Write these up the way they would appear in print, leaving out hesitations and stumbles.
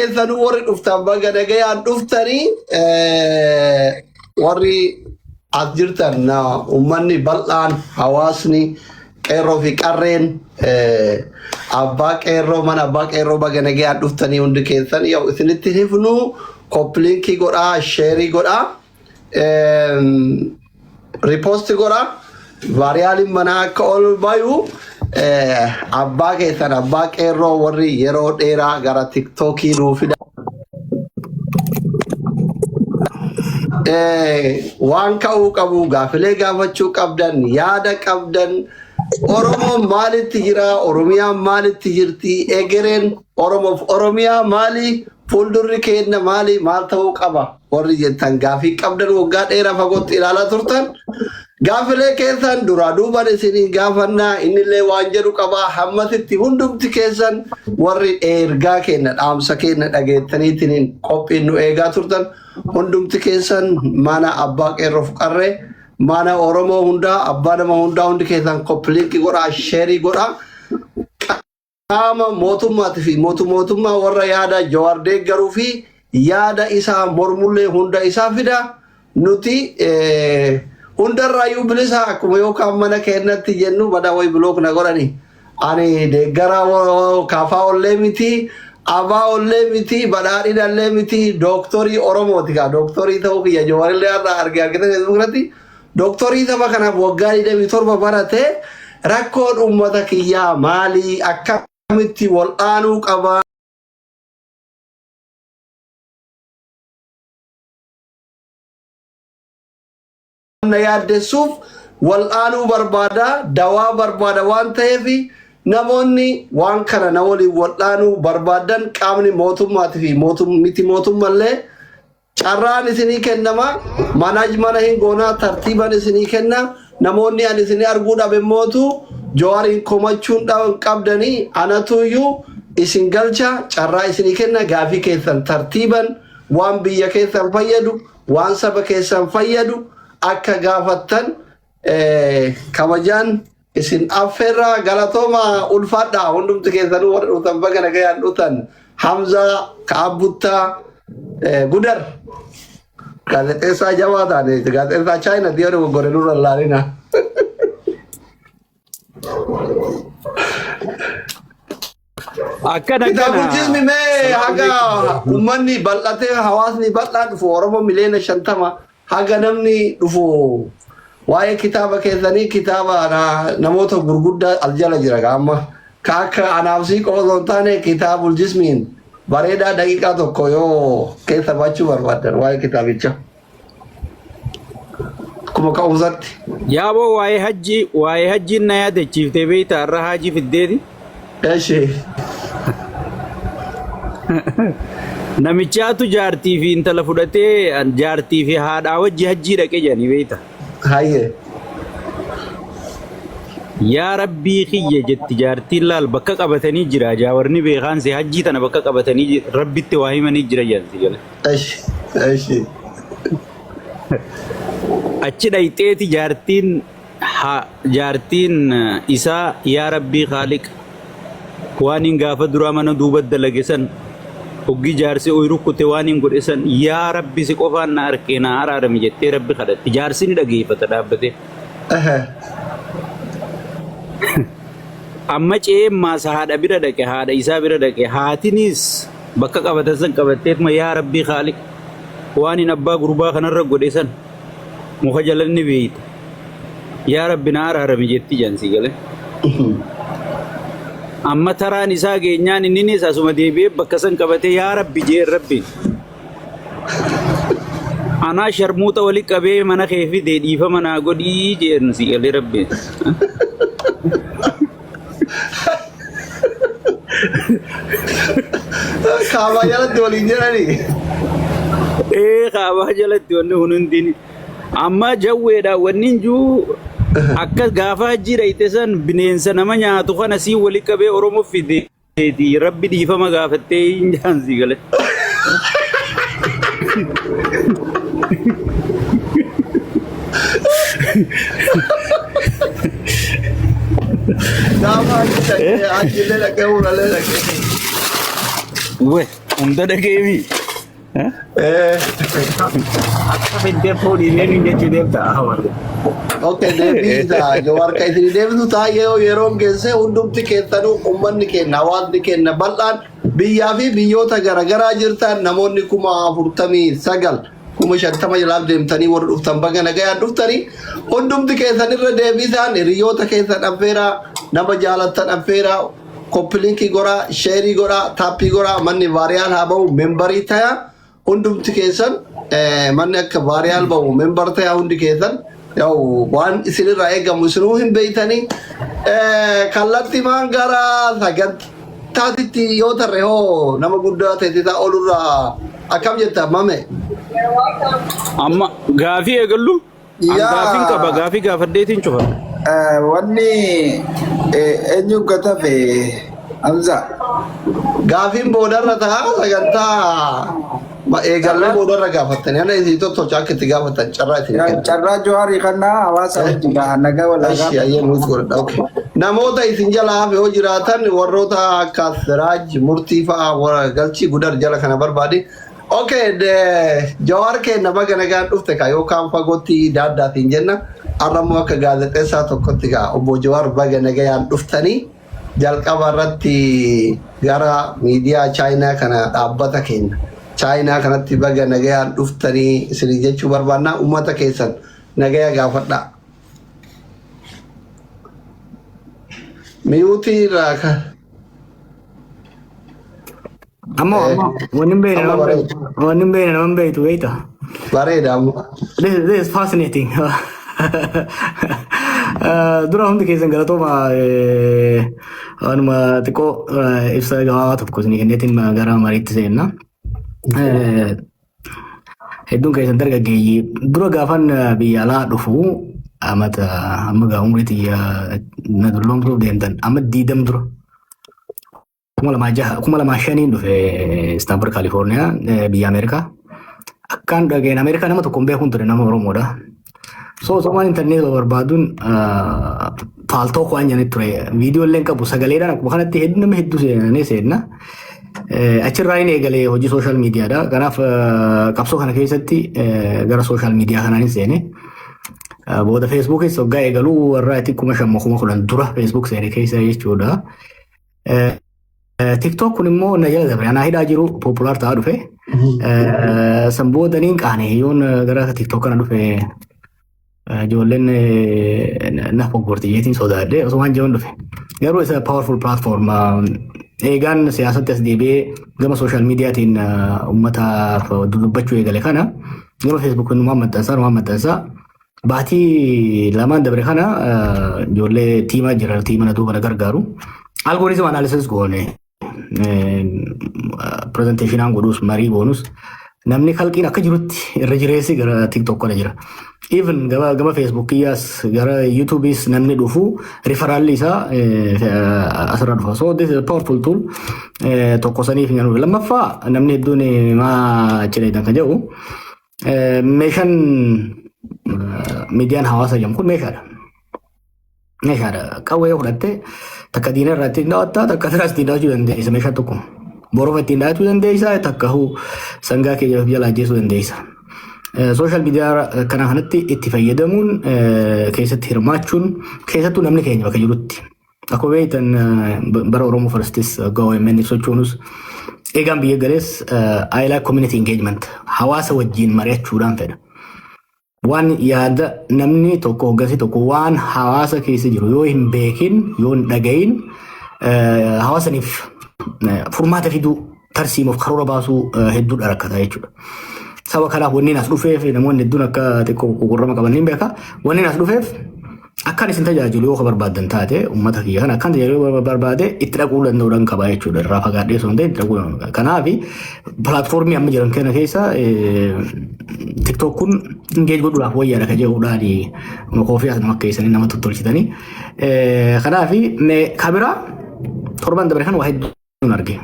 keessanuu warri dhuftan baga nagayaan dhuftanii warri as jirtan uummanni bal'aan hawaasni qeerroo fi qarreen abbaa qeerroo mana abbaa qeerroo baga nagayaan dhuftanii hundi keessan yoo isinitti hifnu koppiliinkii godhaa sheerii godhaa riipoosti godhaa vaariyaaliin manaa akka ol bayu abbaa keessan abbaa qeerroo warri yeroo dheeraa gara tiktookii nuufida waan ka'uu qabu gaafilee gaafachuu qabdan yaada qabdan Oromoo maalitti jira Oromiyaa maalitti jirti egereen Oromoof Oromiyaa maali fuuldurri keenya maali maal ta'uu qaba warri jettan gaafii qabdan waggaa dheeraa fagootti ilaalaa turtan gaafilee keessan duraa duuban isinii gaafannaa innillee waan jedhu qabaa hammasitti hundumti keessan warri ergaa kenna dhaamsa kenna dhageettaniitiin qophiin nu eegaa turtan hundumti keessan mana abbaa qeerroof qarree mana Oromoo hundaa abbaa nama hundaa hundi keessan koppiliinkii godhaa sheerii godhaa qaama mootummaatii fi mootummaa warra yaada Jawaar deeggaruu fi yaada isaa mormullee hunda isaa fida nuti hundarraayyuu bilisa akkuma yookaan mana keenyatti jennu badaa way bilook na godhani ani deeggara kaafaa ollee miti abaa ollee miti badhaadhinallee miti dooktorii Oromooti kaa dooktorii ta'uu kiyya Jawaarillee har'a argitan keessatti dooktorii tapha kanaaf waggaa 27 barate rakkoon uummata kiyyaa maali akkamitti wal'aanuu qaba yaaddeessuuf wal'aanuu barbaada dawaa barbaada waan ta'eef namoonni waan kana na waliin wal'aanuu barbaadan qaamni mootummaatii fi miti mootummallee carraan isinii kennama manaajmana hin goonaa tartiiban isinii kenna namoonni an isinii arguu dhabe mootu Jawaariin komachuun qabdanii anatuyyuu isin galcha carraa isinii kenna gaafii keessan tartiiban waan biyya keessan fayyadu waan saba keessan fayyadu akka gaafattan kabajaan isin affeerraa galatooma ulfaadhaa hundumti keessanuu warra dhuftan baga nagayaan dhuftan Hamzaa Ka'abbuttaa Gudar gaazexeessaa jabaa taate gaazexeessaa Chaayina diyoon goggore nurra laalina akkana Kitaabujismi mee haga uummanni bal'atee hawaasni bal'aa dhufu Oromoo miliyoona 50 haga namni dhufu waa'ee kitaaba keessanii kitaaba namoota gurguddaa aljala jira amma akka anaafsii qoosoo hin taane kitaabul jismiin bareedaa daqiiqaa tokko yoo keessa bachuu barbaadan waa'ee kitaabicha akkuma ka'umsatti yaaboo waa'ee hajjiin na yaadachiiftee beeyta har'a haajii fiddeeti eeshi namichaatu jaartii fi intala fudhatee jaartii fi haadhaa wajji hajjii dhaqee jedhanii beeyta hayyee yaa rabbii kiyya jetti jaartiin laal bakka qabatanii jira jaawarni beekaan se hajjii tana bakka qabatanii rabbitti waa himanii jira jedhanti jala eeshi achi dhayxeeti jaartiin isaa yaa rabbii khaaliq waan hin gaafa duraa mana duuba dalage san hoggi jaarsi oyiruu kutte waan hin godhe san yaa rabbi si qofaan na arkee na araarami jettee rabbi kadhatti jaarsi ni dhageeffata dhaabbate amma ceemmaas haadha bira dhaqe haadha isaa bira dhaqe haatinis bakka qabatan san qabatteetuma yaa rabbii khaaliq waan hin abbaa gurbaa kanarra godhe san muka jalanni beeyta yaa rabbi na araarami jetti jansi gale amma taraan isaa geenyaan inninis asuma deebi'ee bakka san qabate yaa rabbi jeen rabbiin anaa sharmuuxa wali qabee mana kee fidee dhiifama naa godhii jeen si galee rabbiin kaabaa jalatti waliin jedhanii kaabaa jalatti wanni hundin amma jawweedha wanni juu akka gaafa hajjii dhayte san bineensa nama nyaatu kana sii wali qabee Oromoo fideeti rabbi dhiifama gaafattee hin jaansi gale Dama hajjii dhaqee hajjii dhaqee we Hunda dhageebi. Akka fedde fuudhee ni jechuu deemta. Okay, deebiisa Jawaar ka isin deebisu taa'ee yeroo geesse hundumti keessanuu uummanni keenya hawaasni keenya bal'aan biyyaa fi biyyoota garaagaraa jirtan namoonni 49,000 50 jalaaf deemtanii warra dhuftan baga nagayaan dhuftanii hundumti keessanirra deebisaan hiriyoota keessan affeeraa nama jaalattan affeeraa koppilinkii goraa sheerii goraa taappii goraa manni vaariyaal haa ba'u membarii ta'a hundumti keessan manni akka vaariyaal ba'u membar ta'a hundi keessan yaw waan isinirraa eegamu isinuu hin beeytanii kallatti maan gara sagantaatitti yoo tarre hoo nama guddaa teessisaa olurraa akkam jetta mame amma gaafii eegallu gaafiin qaba gaafii gaafadheetiin cufa wanni eenyu gatafe Hamza gaafiin boodarra ta'a sagantaa eegallee boodarra gaafattanii ana isin tolchaa akka itti gaafatan carraa isin kenna. carraa Jawaarii kanaa hawaasa wajjin nagaa walaagaa. Ayyeen nuti godhadha. Okay. Namoota isin jalaa yoo jiraatan warroota akka Siraaj Murtii fa'aa galchii gudar jala kana barbaade. Okay, Jawaar keenya baga nagaan dhufte ka yookaan fagootti daaddaatiin jenna. Arrammoo akka gaazexeessaa tokkotti gaa obbo Jawaar baga nagaan dhuftanii jalqaba irratti gara miidiyaa Chaayinaa kana dhaabbata keenya. Chaayinaa kanatti baga nagaan dhuftanii isin jechuu barbaannaa uummata keessan nagaya gaafadhaa. Miyuutii irraa ka. Amma wanni beena nama beektu beekta. Bareeda ammoo. This is fascinating. Dura hundi keessan galatooma anuma xiqqoo ibsa gabaabaa tokko isin kenneetiin gara mariitti seenna. Hedduun keessan dargaggeeyyii dura gaafan biyya alaa dhufu amata amma gaa umriitti na dulloomsuuf deemtan amma 20 dura. 2005 dhufe Stanford California biyya Ameerikaa. Akkaan dhageen Ameerikaa nama tokko hin beekuun ture nama Oromoodha. So somaan interneet barbaaduun faaltoo waan jedhanii ture. Viidiyooleen qabu sagaleedhaan akkuma kanatti nama hedduu seenna. Achirraa inni eegalee hojii sooshaal miidiyaadha. Kanaaf qabsoo kana keessatti gara sooshaal miidiyaa kanaan seene. Booda feesbuukis waggaa eegaluu warraa itti 5,010 dura feesbuuk seene keessa jechuudha. TikTok kun immoo na jala dabre anaa hidhaa jiru populaar ta'aa dhufe. San boodaniin qaane yoon gara TikTok kana dhufe ijoolleen na foggorti jeetiin sodaadhe osoo waan jiran dhufe. Garuu isa powerful platform eegaan siyaasatti as deebi'ee gama sooshaal miidiyaatiin uummataaf dubbachuu eegale kana gama feesbuukiin waan maxxansaa baatii lamaan dabre kana ijoollee tiimaa jira tiima na duuba na gargaaru algooriizim analysis goone presenteeshinaan godhuus marii goonus namni kalqiin akka jirutti irra jireessi gara TikTok kana jira. Even gama Facebookiyyaas gara YouTubeis namni dhufu rifaraalli isaa asirra dhufa. So this is a powerful tool. Tokko saniif hin galu. Lammaffaa namni hedduun maa cileedhaan kan jedhu meeshaan miidiyaan hawaasa jedhamu kun meeshaadha. Meeshaadha. Qawwee fudhattee takka diina irraa ittiin daawwattaa takka siraas ittiin daawwachuu dandeessa meeshaa tokko. Boroofa ittiin daawwachuu dandeessa takka sangaa kee jala ajjeesuu dandeessa. Sooshaal miidiyaa kana kanatti itti fayyadamuun keessatti hirmaachuun keessattuu namni keenya bakka jirutti. Akkuma beektan bara Oromoo Firstis OMN sochoonus eegaan biyya galees I like community engagement hawaasa wajjin mari'achuudhaan fedha. Waan yaada namni tokko hoggansi tokko waan hawaasa keessa jiru yoo hin beekin yoo hin dhagayin hawaasaniif furmaata fiduu tarsiimuuf karoora baasuu hedduudha rakkataa jechuudha. Saba kanaaf wanni as dhufeef namoonni hedduun akka xiqqoo gurgurama qaban ni beeka. Wanni as dhufeef akkaan isin tajaajilu yoo barbaadan taate uummata kiyya kana akkaan tajaajilu barbaade itti dhaquu danda'uudhaan qaba jechuudha. Irraa fagaadhee osoo hin ta'in itti dhaquu danda'u. Kanaaf pilaatfoormii amma jiran kana keessa TikTok kun engage godhuudhaaf wayyaadha kan jedhuudhaan koofii as nama keessanii nama tottolchitanii. Kanaaf kaameraa torban dabre kan waa hedduun arge.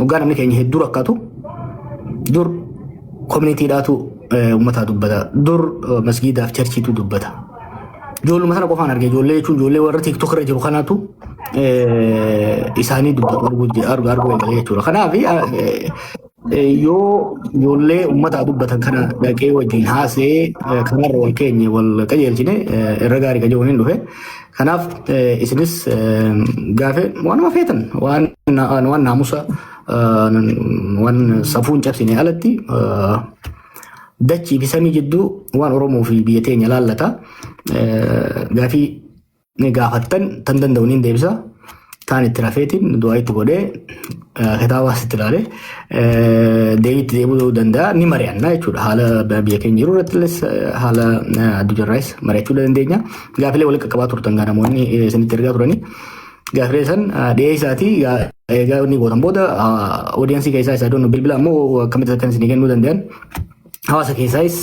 Waggaa namni keenya hedduu rakkatu dur communityidhaatu uummataa dubbata. Dur masgiidaaf charchiitu dubbata. Ijoolluma sana qofaan arge ijoollee jechuun ijoollee warra TikTok irra jiru kanaatu isaanii dubbatu arguu eegalee jechuudha. Kanaaf yoo ijoollee uummataa dubbatan kana dhaqee wajjin haasee kanarra wal keenye wal qajeelchine irra gaarii qajeelchuun hin dhufe. Kanaaf isinis gaafe waanuma feetan waan naamusa waan safuun cabsine alatti dachii fi samii jidduu waan Oromoo fi biyya teenya laallata. Gaafii ni gaafattan tan danda'u ni deebisa. Taan itti rafeetiin du'aa itti godhee kitaabaas itti ilaalee deebiitti deemuu danda'a ni mari'anna jechuudha. Haala biyya keenya jiru irrattis haala addunyaarraas mari'achuu dandeenya. Gaafilee walitti qaqqabaa turtan gaa namoonni isinitti ergaa turanii. Gaafilee san dhihee isaatii egaa inni gootan booda oodiyaansii keessaa isaa doonuu bilbila ammoo akkamitti akkan isinii kennuu danda'an hawaasa keessaayis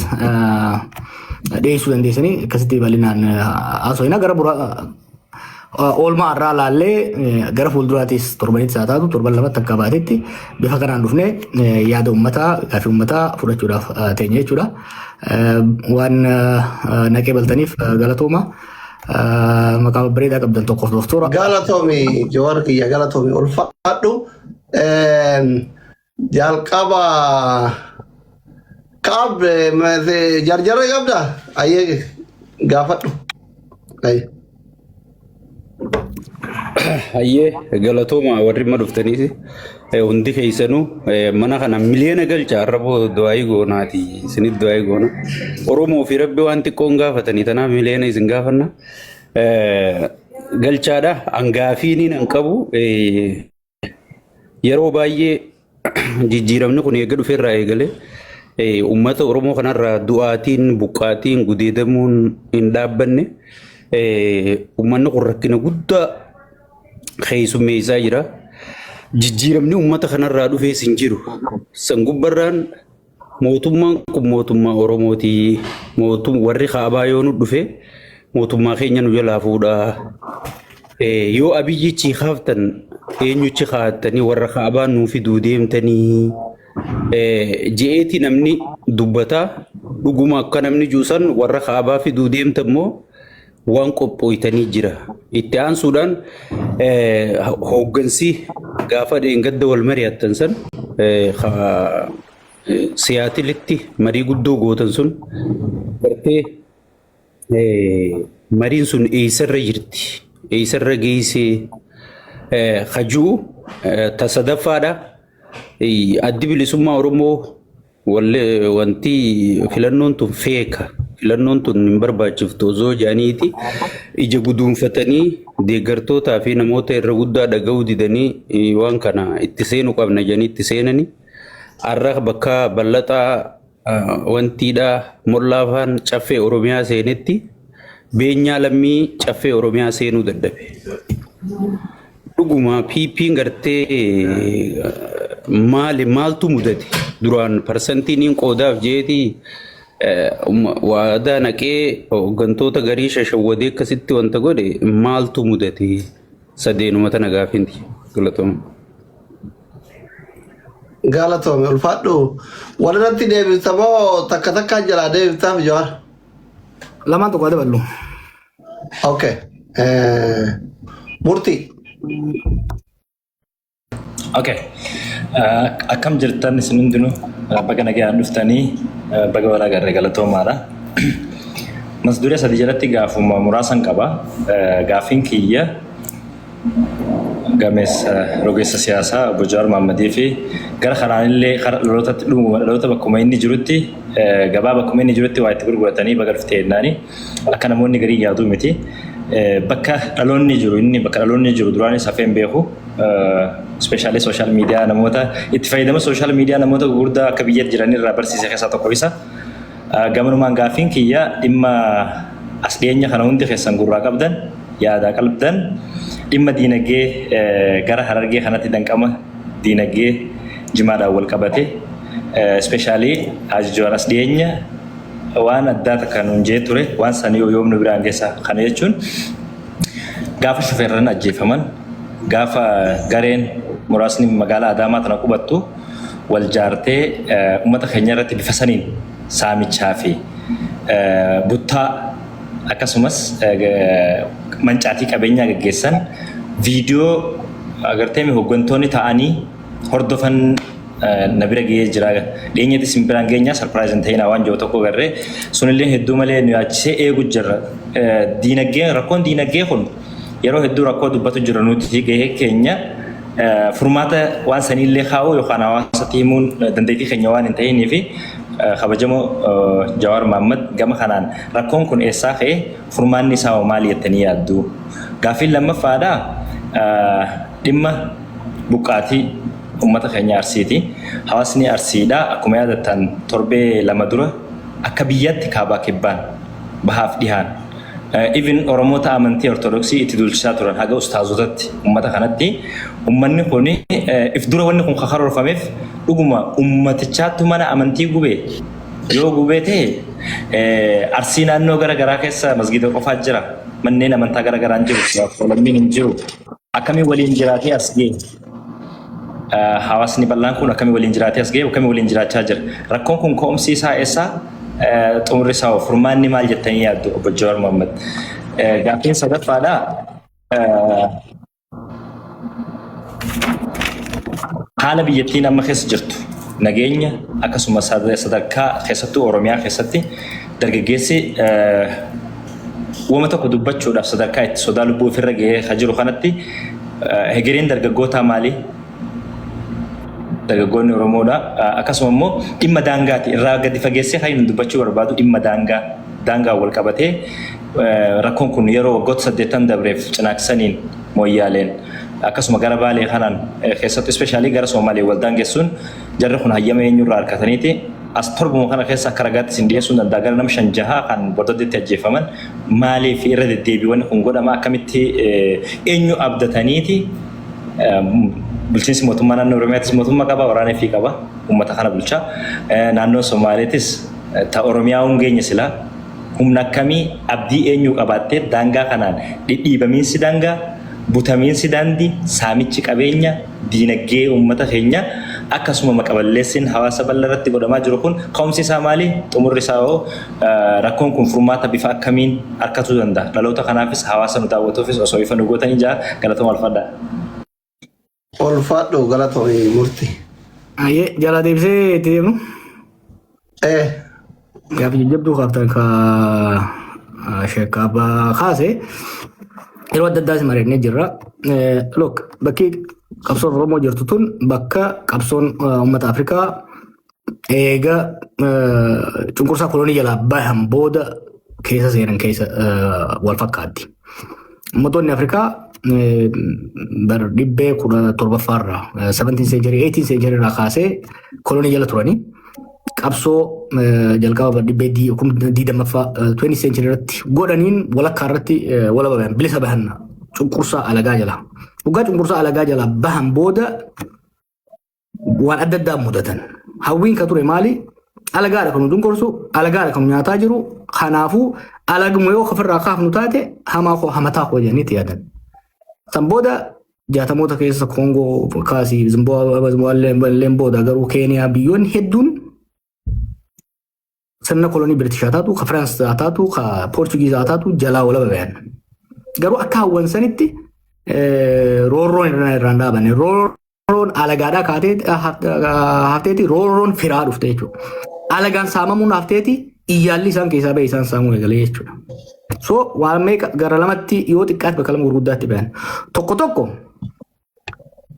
dhiyeessuu dandeessanii akkasitti bal'inaan haasofna gara buraa oolmaa irraa laallee gara fuulduraatis torbanitti isaa taatu torban lamatti akka baatetti bifa kanaan dhufne yaada uummataa gaafii uummataa fudhachuudhaaf teenya jechuudha. Waan naqee baltaniif galatooma. Maqaa bareedaa qabdan tokkoof dooftora. Galatoomi Jawaar kiyya galatoomi ulfaadhu. Jalqaba qaab jarjarra qabda ayyee gaafadhu. Hayyee galatooma warri ma dhuftaniiti hundi keessanuu mana kana miliyoona galcha arraboo du'aayii goonaati isinit du'aayii goona Oromoo fi Rabbi waan xiqqoon gaafatanii tanaaf miliyoona isin gaafanna galchaadha hangaafiiniin hin qabu yeroo baay'ee jijjiiramni kun eega dhufeerraa eegalee ummata Oromoo kanarraa du'aatiin buqqaatiin gudeedamuun hin dhaabbanne ummanni kun rakkina guddaa keessummeessaa jira. Jijjiiramni uummata kanarraa dhufee sin jiru. San gubbarraan mootummaan kun mootummaa Oromooti. Warri kaabaa yoo nu dhufe mootummaa keenya nu jalaa fuudha. Yoo abiyyichi kaaftan eenyuchi kaa'attanii warra kaabaa nuu fiduu deemtanii je'eeti namni dubbataa dhuguma akka namni juusan warra kaabaa fiduu deemtammoo waan qophooytanii jira. Itti aansuudhaan hooggansi gaafa dheengadda wal mari'attan san siyaatilitti marii guddoo gootan sun bartee mariin sun eessarra jirti. Eessarra geessee hajuu tasadaffaadha. Addi bilisummaa Oromoo wanti filannoon tun feeka. Filannoon tun hin barbaachiftu osoo jaaniiti ija guduunfatanii deeggartootaa fi namoota irra guddaa dhaga'uu didanii waan kana itti seenu qabna jedhanii itti seenanii har'a bakka bal'ataa wantiidhaa mollaafaan caffee Oromiyaa seenetti beenyaa lammii caffee Oromiyaa seenuu dadhabe. Dhuguma PP'n gartee maaltu mudate duraan parsantiin qoodaaf jeetii waadaa naqee hooggantoota garii shashawwadee akkasitti wanta godhe maaltu mudate sadeenuma tana gaafinti galatooma. Galatoome ulfaadhu walirratti deebifta moo takka takkaan jalaa deebiftaaf Jawaar? Lamaan tokko daballu. Okay. Murtii. Okay. Akkam jirtan isin hundinuu baga nagaan dhuftanii baga walaa garee galatoomaadha. Masduree sadii jalatti gaafuma muraasan qaba. Gaafiin kiyya gameessa rogeessa siyaasaa Obbo Jawaar Mohammadii fi gara karaanillee dhaloota bakkuma inni jirutti gabaa bakkuma inni jirutti waa itti gurguratanii baga dhuftee jennaani akka namoonni garii yaaduu miti. Bakka dhaloonni jiru duraanis hafeen beeku. Especially social media namoota itti fayyadama social media namoota gurguddaa akka biyyatti jiran irraa barsiisee keessaa tokko isa. Gamanumaan gaafiin kiyya dhimma as dhiyeenya kana hundi keessan gurraa qabdan yaada qalbdan dhimma diinagdee gara Harargee kanatti danqama diinagdee jimaadhaan wal qabate especially Haji Jawaar as dhiyeenya waan addaa takka nuun jee ture waan sanii yoomnu biraan keessa kana jechuun gaafa shufeerran ajjeefaman gaafa gareen muraasni magaalaa Adaamaa tana qubattu wal jaartee uummata keenya irratti bifa saniin saamichaa fi buttaa akkasumas mancaatii qabeenyaa gaggeessan viidiyoo agartee hooggantoonni ta'anii hordofan na bira ga'ee jira. Dhiyeenyatti simbiraan geenyaa sarpiraayiziin ta'inaa waan jiru tokko garree sunillee hedduu malee nu yaachisee eegu jirra. Rakkoon diinagdee kun yeroo hedduu rakkoo dubbatu jira nuti gahee keenya furmaata waan sanillee kaa'uu yookaan hawaasatti himuun dandeettii keenya waan hin ta'inii fi kabajamoo Jawaar Mohaammed gama kanaan rakkoon kun eessaa ka'ee furmaanni isaa maali jettanii yaaddu? Gaaffiin lammaffaadhaa dhimma buqqaatii ummata keenya Arsiiti. Hawaasni Arsiidhaa akkuma yaadattan torbee lama dura akka biyyatti kaabaa kibbaan bahaaf dhihaan even Oromoota amantii Ortodoksii itti dulchisaa turan haga ustaazotatti ummata kanatti ummanni kun if dura wanni kun karoorfameef dhuguma ummatichaattu mana amantii gubee yoo gubee ta'e Arsii naannoo garaagaraa keessa masgida qofaa jira manneen amantaa garaagaraan jiru lammiin hin jiru akkamiin waliin jiraatee as ga'e hawaasni bal'aan kun akkamiin waliin jiraatee as ga'e akkamiin waliin jiraachaa jira rakkoon kun ka'umsi isaa eessaa xumurri isaa furmaanni maal jettanii yaaddu obbo Jawaar Mohaammed? Gaaffiin sadaffaadhaa haala biyyattiin amma keessa jirtu nageenya akkasumas sadarkaa keessattuu Oromiyaa keessatti dargaggeessi wama tokko dubbachuudhaaf sadarkaa itti sodaa lubbuu ofirra ga'ee jiru kanatti hegereen dargaggootaa maali? Dargaggoonni Oromoodha akkasuma immoo dhimma daangaati irraa gadi fageessee kan inni dubbachuu barbaadu dhimma daangaa wal qabatee rakkoon kun yeroo waggoota 8 dabreef cinaaksaniin mooyyaaleen akkasuma gara Baalee kanaan keessatti ispeeshaalii gara Somaalee wal daangessuun jarri kun hayyama eenyurraa harkataniiti as torbuma kana keessa akka ragaatti isin dhiyeessuun danda'a gara nama 5-6 kan bordoddeetti ajjeefaman maaliif irra deddeebiiwwan kun godhama akkamitti eenyu abdataniiti bulchiinsi mootummaa naannoo Oromiyaattis mootummaa qaba waraanaa fi qaba uummata kana bulchaa naannoo Somaaleettis ta Oromiyaa hungeenya sila humna akkamii abdii eenyu qabaattee daangaa kanaan dhidhiibamiinsi daangaa butamiinsi daandii saamichi qabeenya diinagdee uummata keenya akkasuma maqaballeessiin hawaasa bal'aa irratti godhamaa jiru kun ka'umsi isaa maali? Xumurri isaa hoo rakkoon kun furmaata bifa akkamiin argatuu danda'a? Dhaloota kanaafis hawaasa nu daawwatuufis osoo ifa nu gootanii jaa galatoomaa alfadhaa. Olfadho galatoomii murtii. Aye jala deebisee itti deemnu. Gaafi jajjabduu kaaftan ka sheekaaba kaase yeroo adda addaas mareennee jirra. Look bakki qabsoon Oromoo jirtu tun bakka qabsoon uummata Afrikaa eega cunqursaa kolonii jalaa bahan booda keessa seenan keessa wal fakkaatti. Uummattoonni Afrikaa bar dhibbee 17ffaarraa 17th century 18th century irraa kaasee kolonii jala turanii qabsoo jalqaba bar dhibbee 20ffaa 20th century irratti godhaniin walakkaa irratti walaba bahan bilisa bahan cunqursaa alagaa jala. Waggaa cunqursaa alagaa jala bahan booda waan adda addaa mudatan. Hawwiin ka ture maali? Alagaadha kan nu cunqursu, alagaadha kan nu nyaataa jiru. Kanaafuu alaguma yoo ofirraa kaafnu taate hamaa koo hamataa koo jedhaniitti yaadan. San booda jaatamoota keessa Koongoo kaasii Zimbaabuween booda garuu Keeniyaa biyyoonni hedduun sirna kolonii Biritishaa taatu, ka Firaans taatu, ka Poorchugiizaa taatu jalaa walaba bayan. Garuu akka hawwan sanitti roorroon irraan dhaabane. Roorroon alagaadhaa hafteeti roorroon firaa dhufte jechuudha. Alagaan saamamuun hafteeti iyyaalli isaan keessaa ba'e isaan saamuu eegalee jechuudha. So waan meeqa gara lamatti yoo xiqqaatti bakka lama gurguddaatti bayan. Tokko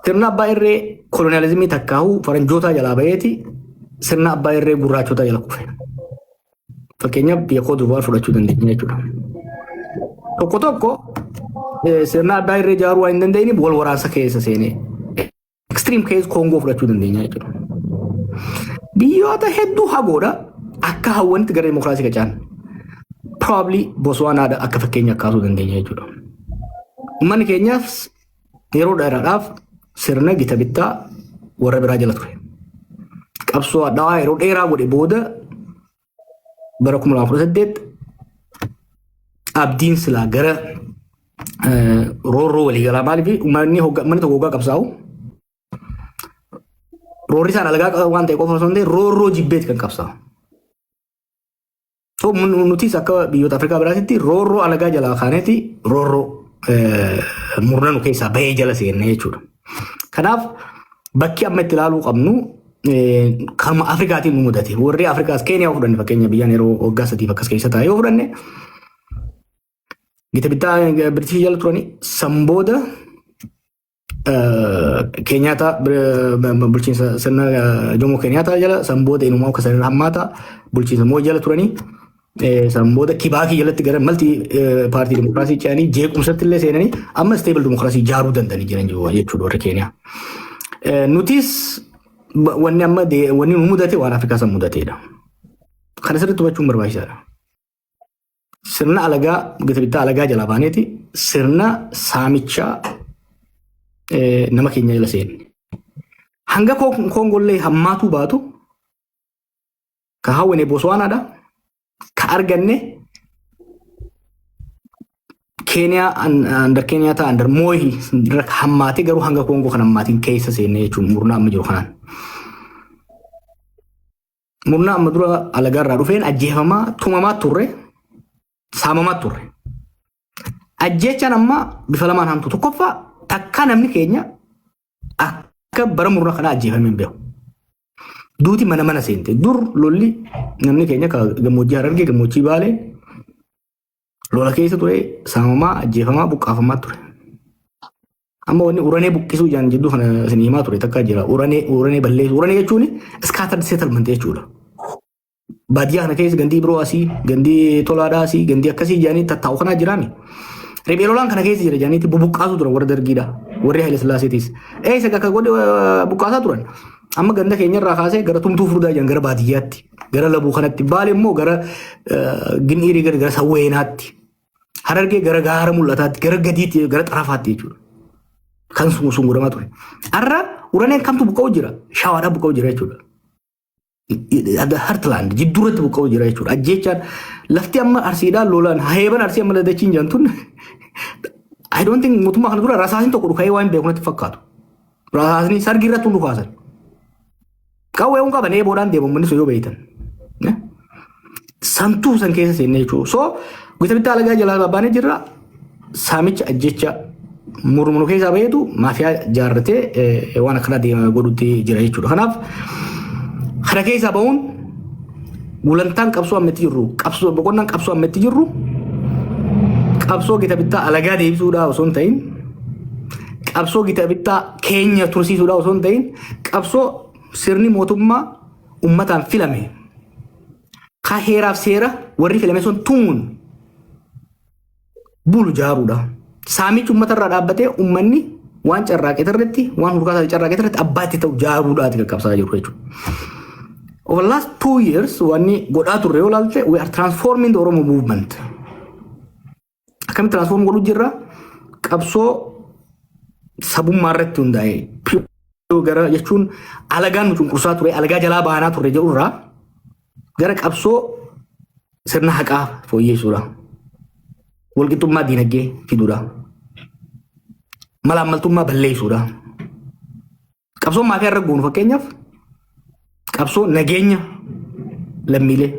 sirna abbaa irree kolonializimii takkaa'uu faranjootaa jalaa ba'eeti sirna abbaa irree gurraachotaa jala kufe. Fakkeenyaaf biyya Cote d'Ivoire fudhachuu dandeenya jechuudha. Tokko sirna abbaa irree ijaaruu waan hin dandeenyeef wal waraansa keessa seenee extreme case Koongoo fudhachuu dandeenya jechuudha. Biyyoota hedduu hagoodha akka hawwanitti gara dimokiraasii qacaan. Probably Botswanaadha akka fakkeenya kaasuu dandeenya jechuudha. Uummanni keenyaaf yeroo dheeraadhaaf sirna gita bittaa warra biraa jala ture. Qabsoo addaa yeroo dheeraa godhe booda bara 2018 abdiin silaa gara roorroo waliigalaa maaliif uummanni tokko hoggaa qabsaa'u roorri isaan alagaa waan ta'e qofa osoo hin ta'in roorroo jibbeeti kan qabsaa'u. So nuti akka biyyoota Afrikaa biraatitti roorroo alagaa jalaa kaaneeti roorroo murna nu keessaa bahee jala seenne jechuudha. Kanaaf bakki amma itti ilaaluu qabnu kanuma Afrikaatiin nu mudate. Warri Afrikaas Keeniyaa fudhanne fakkeenya biyyaan yeroo waggaa 3 akkas keessa taa'ee yoo fudhanne gita bittaa Biritish jala turani sambooda Kenyaata bulchiinsa sirna Jomo Kenyaata jala sambooda inumaa akka sirna hammaata bulchiinsa moo jala turani sambooda Kibaakii jalatti gara malti paartii dimokiraasii ce'anii jeequmsatti illee seenanii amma stable dimokiraasii ijaaruu danda'anii jiran jechuudha warra Keeniyaa. Nutis wanni amma wanni nu mudate waan Afrikaa san mudateedha. Kana sirriitti hubachuun barbaachisaadha. Sirna alagaa gita bittaa alagaa jalaa baaneeti sirna saamichaa nama keenya jala seenne. Hanga Koongollee hammaatuu baatu ka hawwine Botswanaadha. Ka arganne Kenya under Kenyatta under Moi hammaatee garuu hanga Kongo kan hammaatiin keessa seenne jechuun murnaa amma jiru kanaan. Murnaa amma dura alagaarraa dhufeen ajjeefamaa tumamaa turre saamamaa turre. Ajjeechaan amma bifa lamaan hamtu tokkoffaa takka namni keenya akka bara murnaa kanaa ajjeefamee hin beeku. Duuti mana seente dur lolli namni keenya gammoojjii Harargee gammoojjii Baalee lola keessa ture saamamaa ajjeefamaa buqqaafamaa ture. Amma wanni uranee buqqisuu jaan jidduu kana isin himaa ture takka jira uranee balleessu uranee jechuun scattered settlement jechuudha. Baadiyyaa kana keessa gandii biroo asii gandii tolaadhaa asii gandii akkasii jaanii tattaa'u kanaa jiraami. Riphee lolaan kana keessa jira jaaniitti bubuqqaasuu ture warra dargiidha warri Haile Sillaaseetis. Isa akka godhe buqqaasaa turan. Amma ganda keenyarraa kaasee gara tumtuu furdaa jiran gara baadiyyaatti gara labuu kanatti Baalee immoo gara Gin'iirii gara Sawweenaatti Harargee gara gaara mul'ataatti gara gadiitti gara xarafaatti jechuudha. Kan sunguramaa ture. Har'a uraneen kamtu buqqa'u jira shawaadhaa buqqa'u jira jechuudha. Heartland jidduuratti buqqa'u jira jechuudha. Ajjeechaan lafti amma arsiidhaan lolaan heeban arsii amma dadachiin jaantun I don't think mootummaa kana dura rasaasni tokko dhuka'ee waan beekunatti fakkaatu. Rasaasni sargii irratti hundu kaasan. Kawwee hun qaban eeboodhaan deemamu yoo beeytan. Santuu san keessa seenne jechuudha. So gita bittaa alagaa jalaa baanee jirra saamicha ajjecha murmuru keessaa baheetu maafiyaa jaarratee waan akkana deema godhutti jira jechuudha. Kanaaf kana keessaa bahuun gulantaan qabsoo ammatti jirru qabsoo boqonnaan qabsoo ammatti jirru qabsoo gita bittaa alagaa deebisuudhaa osoo hin ta'in qabsoo gita bittaa keenya tursiisuudhaa osoo hin ta'in qabsoo sirni mootummaa ummataan filame ka heeraaf seera warri filame sun tumuun bulu jaaruudha. Saamichi uummatarraa dhaabbatee uummanni waan carraaqee irratti waan hurkaasaa carraaqee irratti abbaatti ta'u jaaruudhaati qaqqabsaa jiru jechuudha. Over the last 2 years wanni godhaa turre yoo ilaalte we are transforming the Oromo movement. Akkamitti transform godhuu jirra qabsoo sabummaa irratti hundaa'ee gara jechuun alagaan nu cunqursaa ture alagaa jalaa baanaa turre jedhurraa gara qabsoo sirna haqaa fooyyeessuudha. Walqixxummaa diinagdee fiduudha. Malaammaltummaa balleessuudha. Qabsoon maafii irra goonu fakkeenyaaf qabsoo nageenya lammiilee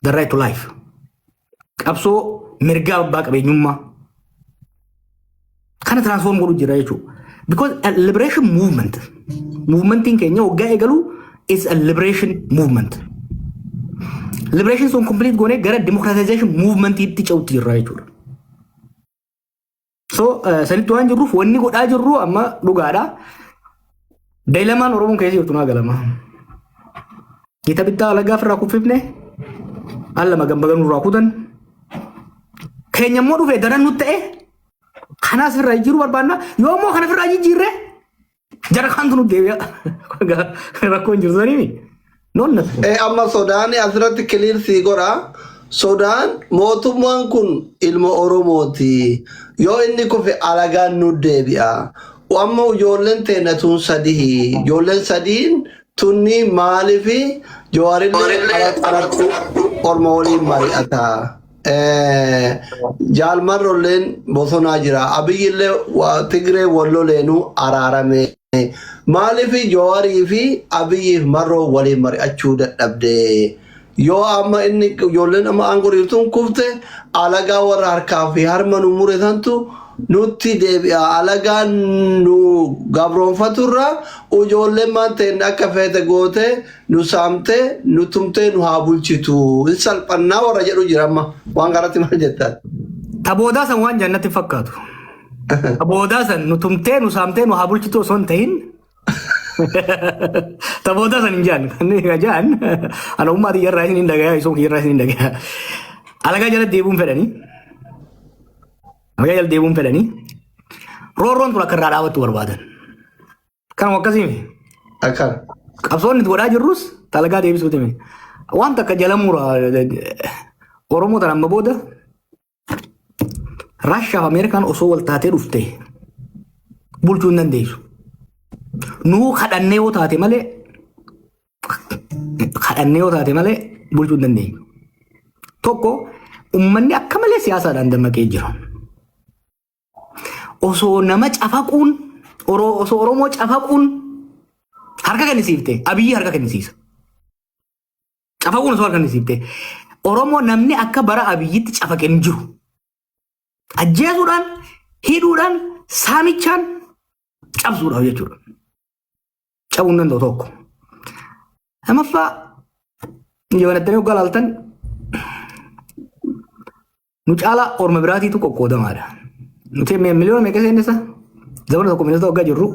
the right to life. Qabsoo mirgaa abbaa qabeenyummaa kana transform godhuu jira jechuudha. Because a liberation movementiin keenya waggaa eegalu is a liberation movement. Liberation sun complete goone gara democratization movement itti ce'utti jirra jechuudha. So sanitti waan jirruuf wanni godhaa jirru amma dhugaadha. Daa'ilamaan Oromoon keessa jirtu naa galama. Gita bittaa alagaa ofirraa kuffifne allama gambagan nurraa kutan keenya immoo dhufee daran nutti ta'e kanaas irraa jiru barbaanna yoo immoo kana ofirraa jijjiirre jara kantu nutti deebi'a. Rakkoon jiru saniimi. Amma Sudaan asirratti kiliirsii godha. Sudaan mootummaan kun ilma Oromooti. Yoo inni kufe alagaan nu deebi'a. Amma ijoolleen teenya tun sadii. Ijoolleen sadiin tunni maaliifi jawaarillee alatti Oromoo waliin mari'ata. Jaalmarrolleen bosonaa jira. Abiyyillee Tigree walloleenuu araarame. Maaliifi jawaarii fi abiyyiif marroo waliin mari'achuu dadhabde. yoo amma inni ijoolleen amma aangoriirtuun kufte alagaa warra harkaa fi harma nu muretantu nutti deebi'a. Alagaan nu gabroonfaturra ijoolleen maanteen akka feete goote nu saamte nu tumtee nu haa bulchitu. Hin salphannaa warra jedhu jira amma waan garatti maal jettaan. Taboodaa san waan jannatti fakkaatu. Taboodaa san nu tumtee nu saamtee nu haa bulchitu osoo hin ta'in. Taboodaa san hin jaan. Kan jaan ana ummati yarraa isin hin dhagayaa isoon yarraa isin hin dhagayaa. Alagaa jala deebuun fedhanii. Alagaa jala deebuun fedhanii. Roorroon tun akka irraa dhaabattu barbaadan. Kanuma akkasiimi. Akkan. Qabsoonni itti godhaa jirrus talagaa deebisuuti. Waan takka jala mura Oromoo tan amma booda Raashiyaa fi Ameerikaan osoo wal taatee dhufte bulchuu hin dandeessu. Nuu kadhannee yoo taate malee bulchuu hin dandeenyu. Tokko uummanni akka malee siyaasaadhaan dammaqee jira. Osoo nama cafaquun osoo Oromoo cafaquun harka kennisiifte Abiyyi harka kennisiisa. Cafaquun osoo harka kennisiifte Oromoo namni akka bara Abiyyitti cafaqee hin jiru. Ajjeesuudhaan, hidhuudhaan, saamichaan cabsuudhaaf jechuudha. Cabuu hin danda'u tokko. Lammaffaa jabanatanii hoggaa laaltan nu caalaa orma biraatiitu qoqqoodamaadha. Nuti miliyoona meeqa seenessa zabana tokko miliyoona hoggaa jirru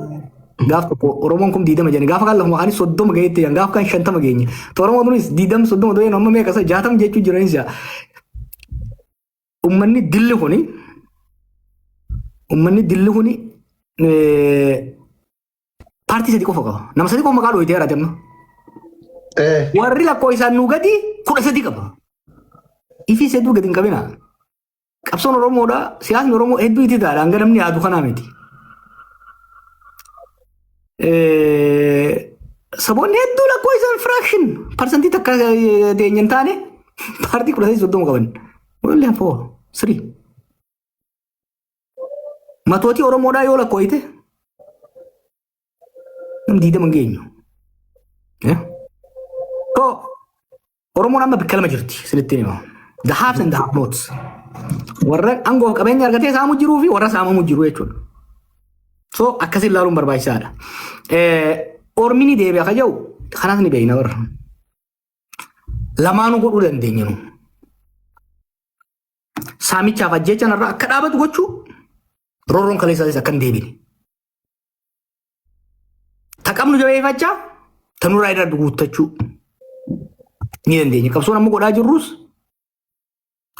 gaaf tokko Oromoon kun 20 jenne gaafa kan lafa maqaan 30 gaheetti gaafa kan 50 geenye. Oromoon kunis 20 30 doyeen amma meeqa 60 jechuu jiranis ummanni dilli kuni paartii sadii qofa qaba. Nama sadii qofa maqaa dhooyitee jiraate amma. Warri lakkoo isaan nuu gadi 13 qaba. Ifii hedduu gadi hin qabina. Qabsoon Oromoodha. Siyaasni Oromoo hedduu itti ta'a. Hanga namni yaadu kanaa miti. Saboonni hedduu lakkoo isaan fraction parsantii takka teenye hin taane paartii 13 qaban. Wallee hafoo sirii. Matootii Oromoodhaa yoo lakkooyite nam 20 hin geenyu. Oromoon amma bakka lama jirti sinitti hima. The haves and the have-nots. Warra aangoo qabeenya argatee saamuu jiruu fi warra saamamuu jiru jechuudha. So akkasiin ilaaluun barbaachisaadha. Ormini deebi'a ka jiru kanaas ni beekna warra. Lamaanuu godhuu dandeenya nu. Saamichaaf ajjeechaan irraa akka dhaabatu gochuu roorroon kaleessaanis akka hin deebine. Taqabnu jabeeffachaa tanurraa irra guuttachuu ni dandeenya. Qabsoon amma godhaa jirrus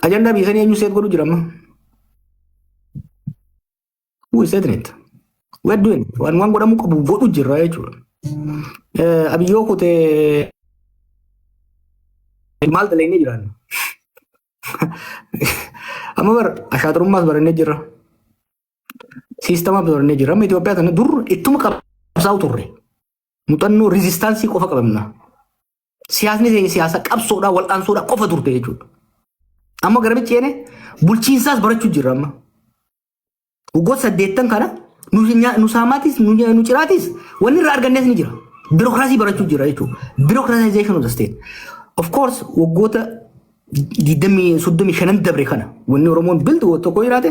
ajandaa biyyasanii eenyu seet godhu jira amma. Who is setting it? We're doing it. Waan godhamu qabu godhu jirra jechuudha. Abiyyoo kutee maal dalagnee jiraan. Amma bar ashaaturummaas barannee jirra. Siistamaas barannee jirra. Amma Itoophiyaa tana dur ittuma qabsaa'u turre. Muuxannoo riizistaansii qofa qabamna. Siyaasni siyaasa qabsoodhaa wal'aansoodhaa qofa turte jechuudha. Amma garbichi jeene bulchiinsaas barachuu jirra amma. Waggoota 8 kana nu saamaatis nu ciraatis wanni irraa argannees ni jira. Biirokraasii barachuu jira jechuudha. Biirokraasization of the state. Of course waggoota 35 dabre kana wanni Oromoon build tokko jiraate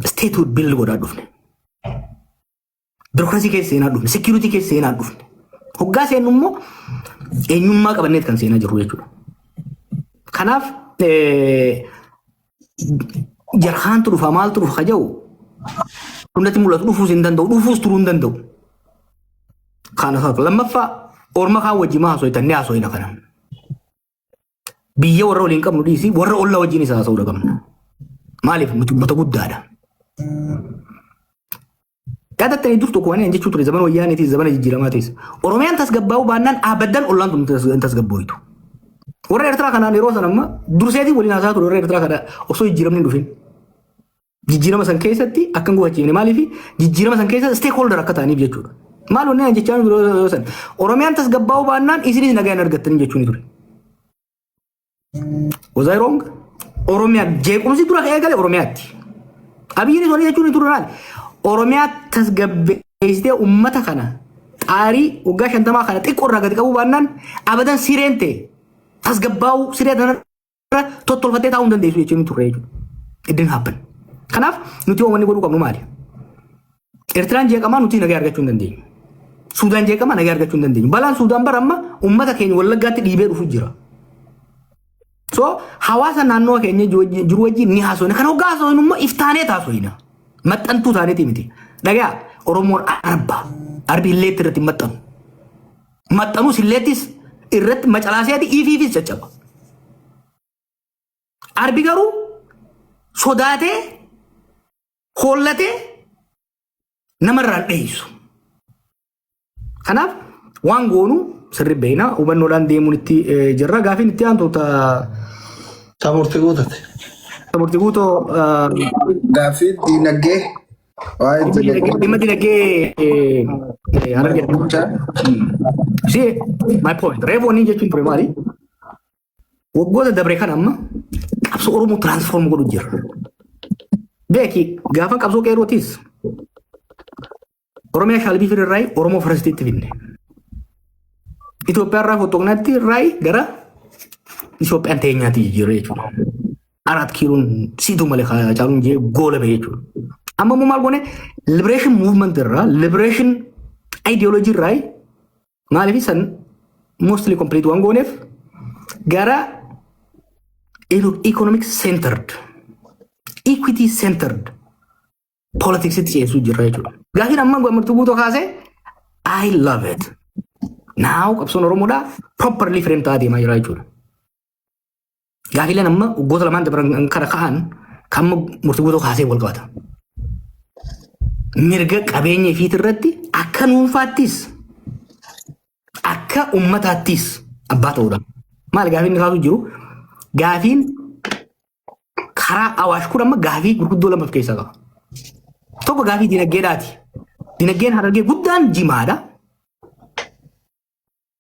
state would build godhaa dhufne. Biirokraasii keessa seenaa dhufne. Security keessa seenaa dhufne. Hoggaa seenu immoo eenyummaa qabanneet kan seenaa jiru jechuudha. Kanaaf jarhaantu dhufa maaltu dhufa ka jiru hundatti mul'atu dhufuus hin danda'u dhufuus turuu hin danda'u. Kanaaf lammaffaa orma kaan wajjin haasofitannee haasofina kana. Biyya warra waliin qabnu dhiisii warra ollaa wajjin isa haasa'uu qabna. Maaliif nuti uummata guddaadha. Yaadattanii dur tokko waan jechuu ture zaman wayyaaniitis zaman jijjiiramaa ta'es. Oromiyaan tasgabbaa'uu baannaan abadan ollaan tun tasgabbooyitu. Warra Eertiraa kanaan yeroo san amma durseetii waliin haasaa ture warra Eertiraa kana osoo jijjiiramni hin dhufin. Jijjiirama san keessatti akkan gufachiifne maaliif jijjiirama san keessa stakeholder akka ta'aniif jechuudha. Maal wanni jechaan biroo san Oromiyaan tasgabbaa'uu baannaan isinis nagaa hin argattanii jechuun ture. Was I wrong? Oromiyaa jeequmsi dura ka'ee gale Oromiyaatti. Abiyyiinis wanni jechuun ture maali? Oromiyaa tasgabbeessitee uummata kana xaarii waggaa 50 kana xiqqoo irraa gadi qabu baannaan abadan sireen ta'e tasgabbaa'uu siree kanarra tottolfattee taa'uu hin dandeessu jechuun turre jechuudha. It didn't happen. Kanaaf nuti wanni godhuu qabnu maali? Eertiraan jeeqamaa nuti nagaa argachuu hin dandeenyu. Suudaan jeeqamaa nagaa argachuu hin dandeenyu. Balaan Suudaan bara amma uummata keenya wallaggaatti dhiibee dhufu jira. So hawaasa naannoo keenya jiru wajjin ni haasofne. Kan hoggaa haasofne immoo iftaanee taasofna. Maxxantuu taaneeti miti. Dhagaa Oromoon arbi illeetti irratti maxxanu. Maxxanus illeettis irratti macalaaseeti ifiifis caccaba. Arbi garuu sodaatee hollatee namarraan dheessu. Kanaaf waan goonu sirri beekna hubannoodhaan deemuun itti jirra gaafiin itti aantu Murtii guutate. Murtii guutoo gaafii diinagdee dhimma dinagdee see my point reeboonni jechuun ture maali waggoota dabre kan amma qabsoo Oromoo transform godhu jira beeki gaafa qabsoo qeerrootis Oromiyaa shaalbii firraay Oromoo firstiitti finne Itoophiyaa irraa fotoognaatti irraay gara Itoophiyaan teenyaatti jijjiirre jechuudha. 4 kiiloon siituu malee caaluun jee goola bahee jechuudha. Amma maal goone liberation movement irraa liberation ideology irraa maaliif san mostly complete waan gooneef gara economic centered equity centered politics itti ceesuu jirra jechuudha. Gaafiin amma murtii guutoo kaasee I love it. Now qabsoon Oromoodhaa properly frame ta'aa deemaa jira jechuudha. Gaafiileen amma waggoota lamaan dabran kana ka'an kan murtii guutoo kaasee wal qabata. Mirga qabeenya ifiit irratti akka dhuunfaattis akka ummataattis abbaa ta'uudha. Maali gaafiin kaasuu jiru? Gaafiin karaa Awaash kun amma gaafii gurguddoo lama of keessaa qaba. Tokko gaafii dinagdeedhaati. Dinagdeen Harargee guddaan jimaadha.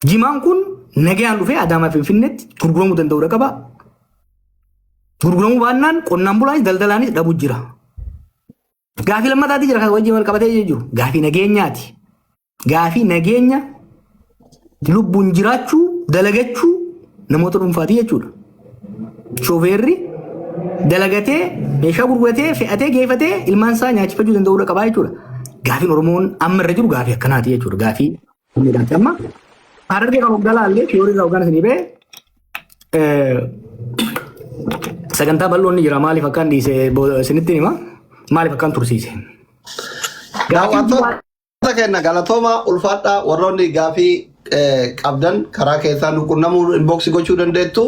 Jimaan kun nagaan dhufee Adaamaa Finfinneetti gurguramuu danda'uudha qaba. Gurguramuu baannaan qonnaan bulaanis daldalaanis dhabuu jira. Gaafii lammataatti jira kan wajjin wal qabatee jiru. Gaafii nageenyaati. Gaafii nageenya lubbuun jiraachuu dalagachuu namoota dhuunfaati jechuudha. Shooferri dalagatee meeshaa gurguratee fe'atee geeffatee ilmaan isaa nyaachifachuu danda'uudha qabaa jechuudha. Gaafiin Oromoon amma irra jiru gaafii akkanaati jechuudha. Gaafii midhaatti amma Harargee kan hoggalaallee tiyoorii irraa hogganaa isinii bee sagantaa bal'oonni jira maaliif akkaan dhiise isinitti hima maaliif akkaan tursiise. Gaafatoota kenna galatooma ulfaadhaa warroonni gaafii qabdan karaa keessaa nuqunnamuu inbox gochuu dandeettu.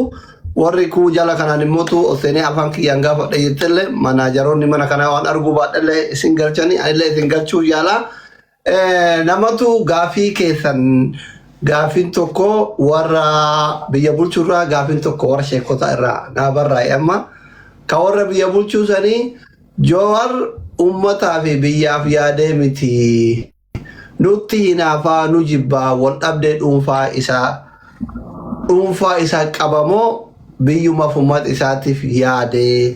Warri kuu jala kanaan immootu oseenee afaan kiyyaan gaafadha jettellee manaajaroonni mana kanaa waan arguu baadhallee isin galchanii anillee isin galchuu yaalaa. Namatu gaafii keessan gaafiin tokko warra biyya bulchuurraa gaafiin tokko warra sheekota irraa naabarraa amma ka warra biyya bulchuu sanii Joowar ummataa fi biyyaaf yaadee miti nutti hinaafaa nu jibbaa wal dhabdee dhuunfaa isaa qabamoo biyyumaaf uummata isaatiif yaadee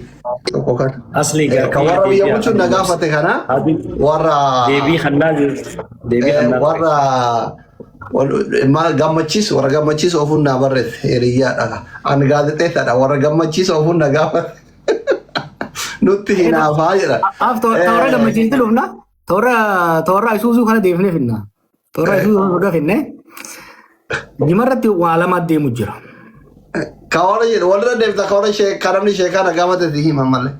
tokko kan. Asli Ka warra biyya bulchuu na gaafate kana warra warra gammachiis ofuun na barreesse hiriyyaadha. Ani gaazexeessaadha warra gammachiis ofuun na gaafate. Nutti hinaafaa jedha. Toora gammachiisti dhufna. Toora isuusuu kana deemnee finna. Toora isuusuu fudhaa finne. Jimarratti waa lama deemu jira. Ka warra jedhu walirra deemta ka warra karamni sheekaa na gaafate si himan malee.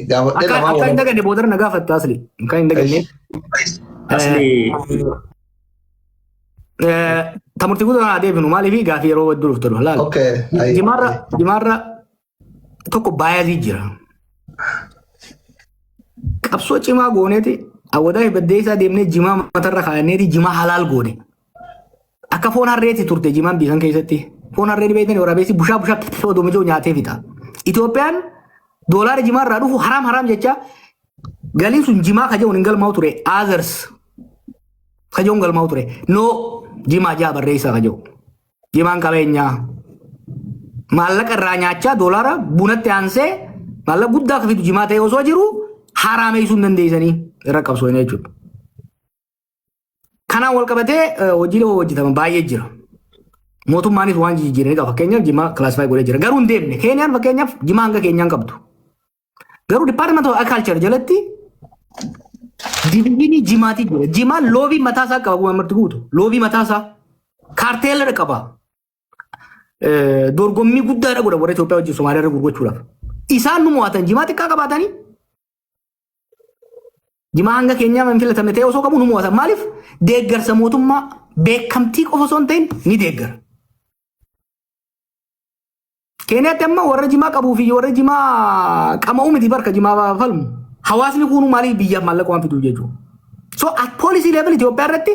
Akka hin daganne boodara na gaafatta asli. Akka hin daganne. Asli. Tamurtii guutuu deebinu maaliif gaafii yeroo hedduu dhuftu laala. Jimarra tokko baay'ee jira. Qabsoo cimaa gooneeti awwadaa fi baddee isaa deemnee jimaa matarra kaayanneeti jimaa halaal goone. Akka foon harreetti turte jimaan biisan keessatti. Foon harreetti beektan waraabessi bushaa oduu mijoo nyaatee fita. Itoophiyaan doolaara jimaa irraa dhufu haraam jecha galiin sun jimaa kajaa'uun hin galmaa'u ture. Others kajaa'uun galmaa'u ture. No jimaa jaa barreessaa kajaa'u. Jimaan qabeenyaa. Maallaqa irraa nyaachaa doolaara bunatti aansee maallaqa guddaa kafitu jimaa ta'e osoo jiru haraamee sun dandeessanii irra qabsoon jechuudha. Kanaan wal qabatee hojiilee hojjetaman baay'ee jira. Mootummaanis waan jijjiiranii qaba. Fakkeenyaaf Jimaa kilaasifaayi godhee jira. Garuu hin deemne. Keeniyaan fakkeenyaaf Jimaa hanga keenyaan qabdu. Garuu Department of Agriculture jalatti diviizhinii Jimaati jira. Jimaan loobii mataasaa qaba guma marti guutu. Loobii mataasaa kaarteelaa qaba. Dorgommii guddaadha godha warra Itoophiyaa wajjin Somaaliyaa irra gurgurachuudhaaf. Isaan nu mo'atan Jimaa xiqqaa qabaatanii Jimaa hanga keenyaa man filatame ta'e osoo qabu nu mo'atan. Maaliif deeggarsa mootummaa beekamtii qofa osoo hin ta'in ni deeggara. Keeniyaatti amma warra Jimaa qabuu fi warra Jimaa qama'uu miti barka Jimaa falmu. Hawaasni kunuu maaliif biyyaaf maallaqa waan fiduuf jechuudha. So at policy level Itoophiyaa irratti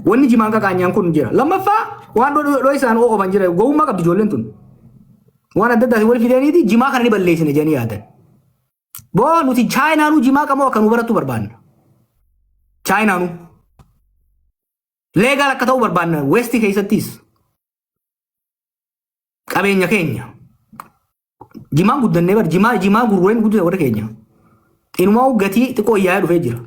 wanni Jimaan kakaanyaan kun jira. Lammaffaa waan dhoo isaan ooban jira. Gowwummaa qabdi ijoolleen tun. Waan adda addaati wal fidaniiti Jimaa kana ni balleessine jedhanii yaadan. Boo nuti Chaayinaanuu Jimaa qamoo akka nu barattu barbaanna. Chaayinaanuu. Leegaal akka ta'u barbaanna West keessattis. Qabeenya keenya. Jimaan guddannee bar Jimaa gurgureen guddate warra keenya. Inumaa gatii xiqqoo iyyaa dhufee jira.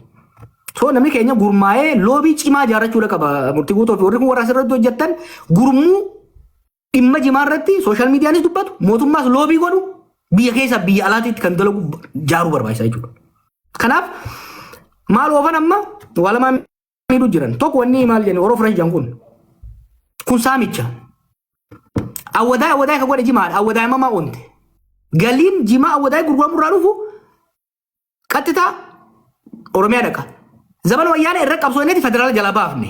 So namni keenya gurmaa'ee loobii cimaa ijaarrachuudha qaba. Murtii guutuu fi warri kun warra asirratti hojjettan gurmuu dhimma Jimaa irratti sooshaal miidiyaanis dubbatu mootummaas loobii godhu biyya keessa biyya alaatiitti kan dalagu jaaruu barbaachisa jechuudha. Kanaaf maal oofan amma waa lamaa miidhuu jiran. Tokko wanni maal jenni Oroo Firash jedhan kun saamicha. Awwadaa ka godhe Jimaadha. Awwadaa mamaa oonte. Galiin Jimaa awwadaa gurguramu irraa dhufu qaxxitaa Oromiyaa dhaqa. Zaman wayyaana irra qabsooneeti federaala jala baafne.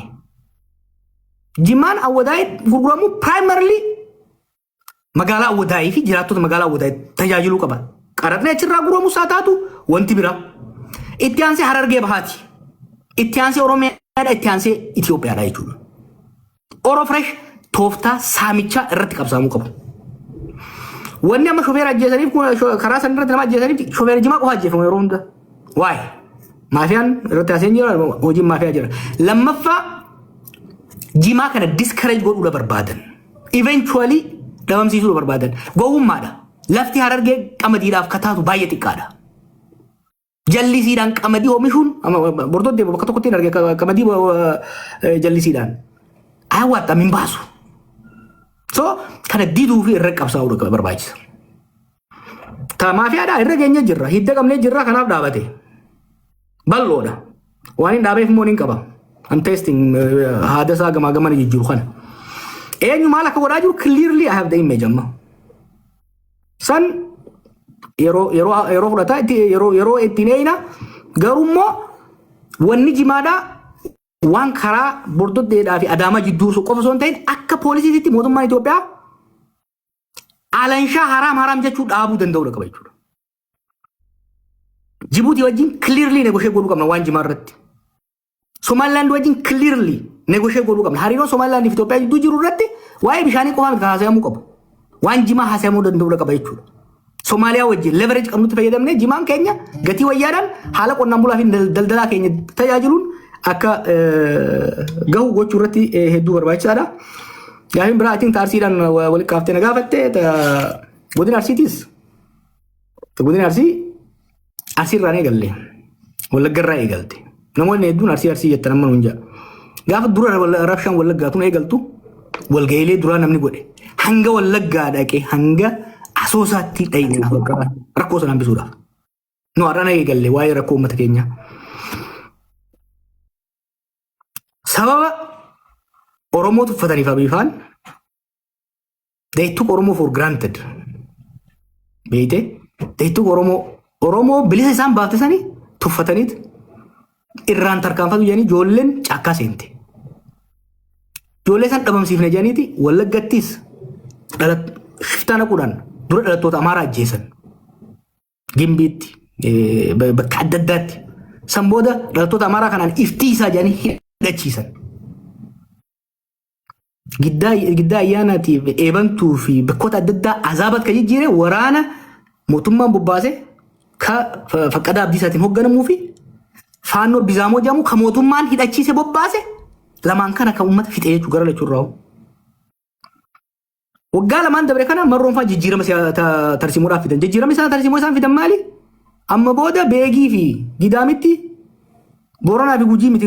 Jimaan awwadaa gurguramu primarily magaalaa awwadaa fi jiraattota magaalaa awwadaa tajaajiluu qaba. Qaratni achirraa gurguramu isaa taatu wanti bira. Itti aansee Harargee bahaati. Itti aansee Oromiyaadha. Itti aansee Itoophiyaadha jechuudha. Oroo Firash tooftaa saamichaa irratti qabsaamuu qabu. Wanni amma shofeera ajjeesaniif karaa san irratti nama ajjeesaniif shofeera Jimaa qofa ajjeefamu yeroo hunda. Waay maafiyaan irratti haaseen jira hojiin maafiyaa jira. Lammaffaa Jimaa kana discourage godhuudha barbaadan. Eventually dhabamsiisuudha barbaadan. Gowwummaadha. Lafti Harargee qamadiidhaaf kataatu baay'ee xiqqaadha. Jallisiidhaan qamadii oomishuun bordoddee bakka tokkotti hin arge qamadii jallisiidhaan. Ayyawaatti amin baasu. So kana diduu fi irra qabsaa'uudha barbaachisa. Maafiyaadhaa irra keenya jirra. Hidda qabnee jirra kanaaf dhaabate. Bal'oodha. Waan hin dhaabeef immoo ni qaba. I'm testing haada isaa gamaa gamana jijjiiru kana. Eenyu maal akka godhaa jiru clearly I have the image amma. San yeroo fudhataa yeroo ittiin eeyina garuu immoo wanni Jimaadhaa waan karaa bordoddeedhaa fi Adaamaa jidduu qofa osoo hin ta'in akka poolisiitti mootummaan Itoophiyaa alanshaa haraam jechuu dhaabuu danda'udha qaba jechuudha. Jibuutii wajjin clearly negotiate godhuu qabna waan Jimaa irratti. Somaliland wajjin clearly negotiate godhuu qabna. Hariiroo Somaliland fi Itoophiyaa jidduu jiru irratti waa'ee bishaanii qofaa miti haasa'amuu qabu. Waan Jimaa haasa'amuu danda'udha qaba jechuudha. Somaaliyaa wajjin leverage qabnutti fayyadamnee Jimaan keenya gatii wayyaadhaan haala qonnaan bulaa fi daldalaa keenya tajaajiluun akka gahu gochuu irratti hedduu barbaachisaadha. Gaafiin biraa atiin taarsiidhaan walitti qaaftee na gaafatte godina Arsiitis. Godina Arsiirraan eegalle Wallaggarraa eegalte. Namoonni hedduun Arsii jettan amma nuun jaa. Gaafa dura rabshaan Wallaggaatuun eegaltu walga'iilee duraa namni godhe. Hanga Wallaggaa dhaqee hanga Asoosaatti dhayina rakkoo sana hambisuudhaaf. Nu har'aan eegalle waa'ee rakkoo uummata keenyaa. Sababa Oromoo tuffataniif abifaan they took Oromoo for granted. Beeyte they took Oromoo bilisa isaan baaftisanii tuffataniit irraan tarkaanfatu jedhanii ijoolleen caakkaa seente. Ijoollee isaan dhabamsiifne jedhaniiti Wallaggattis shiftaa naquudhaan dura dhalattoota Amaaraa ajjeesan. Gimbiitti bakka adda addaatti. San booda dhalattoota Amaaraa kanaan iftiisaa jedhanii hidhachiisan. Giddaa ayyaanaatiif eebantuu fi bakkoota adda addaa azaabat kan jijjiire waraana mootummaan bobbaase ka Faqqadaa Abdiisaatiin hoogganamuu fi faannoo Bizaamoo jedhamu ka mootummaan hidhachiise bobbaase lamaan kana kan uummata fixee jechuu gara lachuurraa. Waggaa lamaan dabre kana marroonfaa jijjiirama tarsimuudhaaf fidan. Jijjiirama isaan tarsimuu isaan fidan maali? Amma booda beegii fi gidaamitti Booranaa fi Gujii miti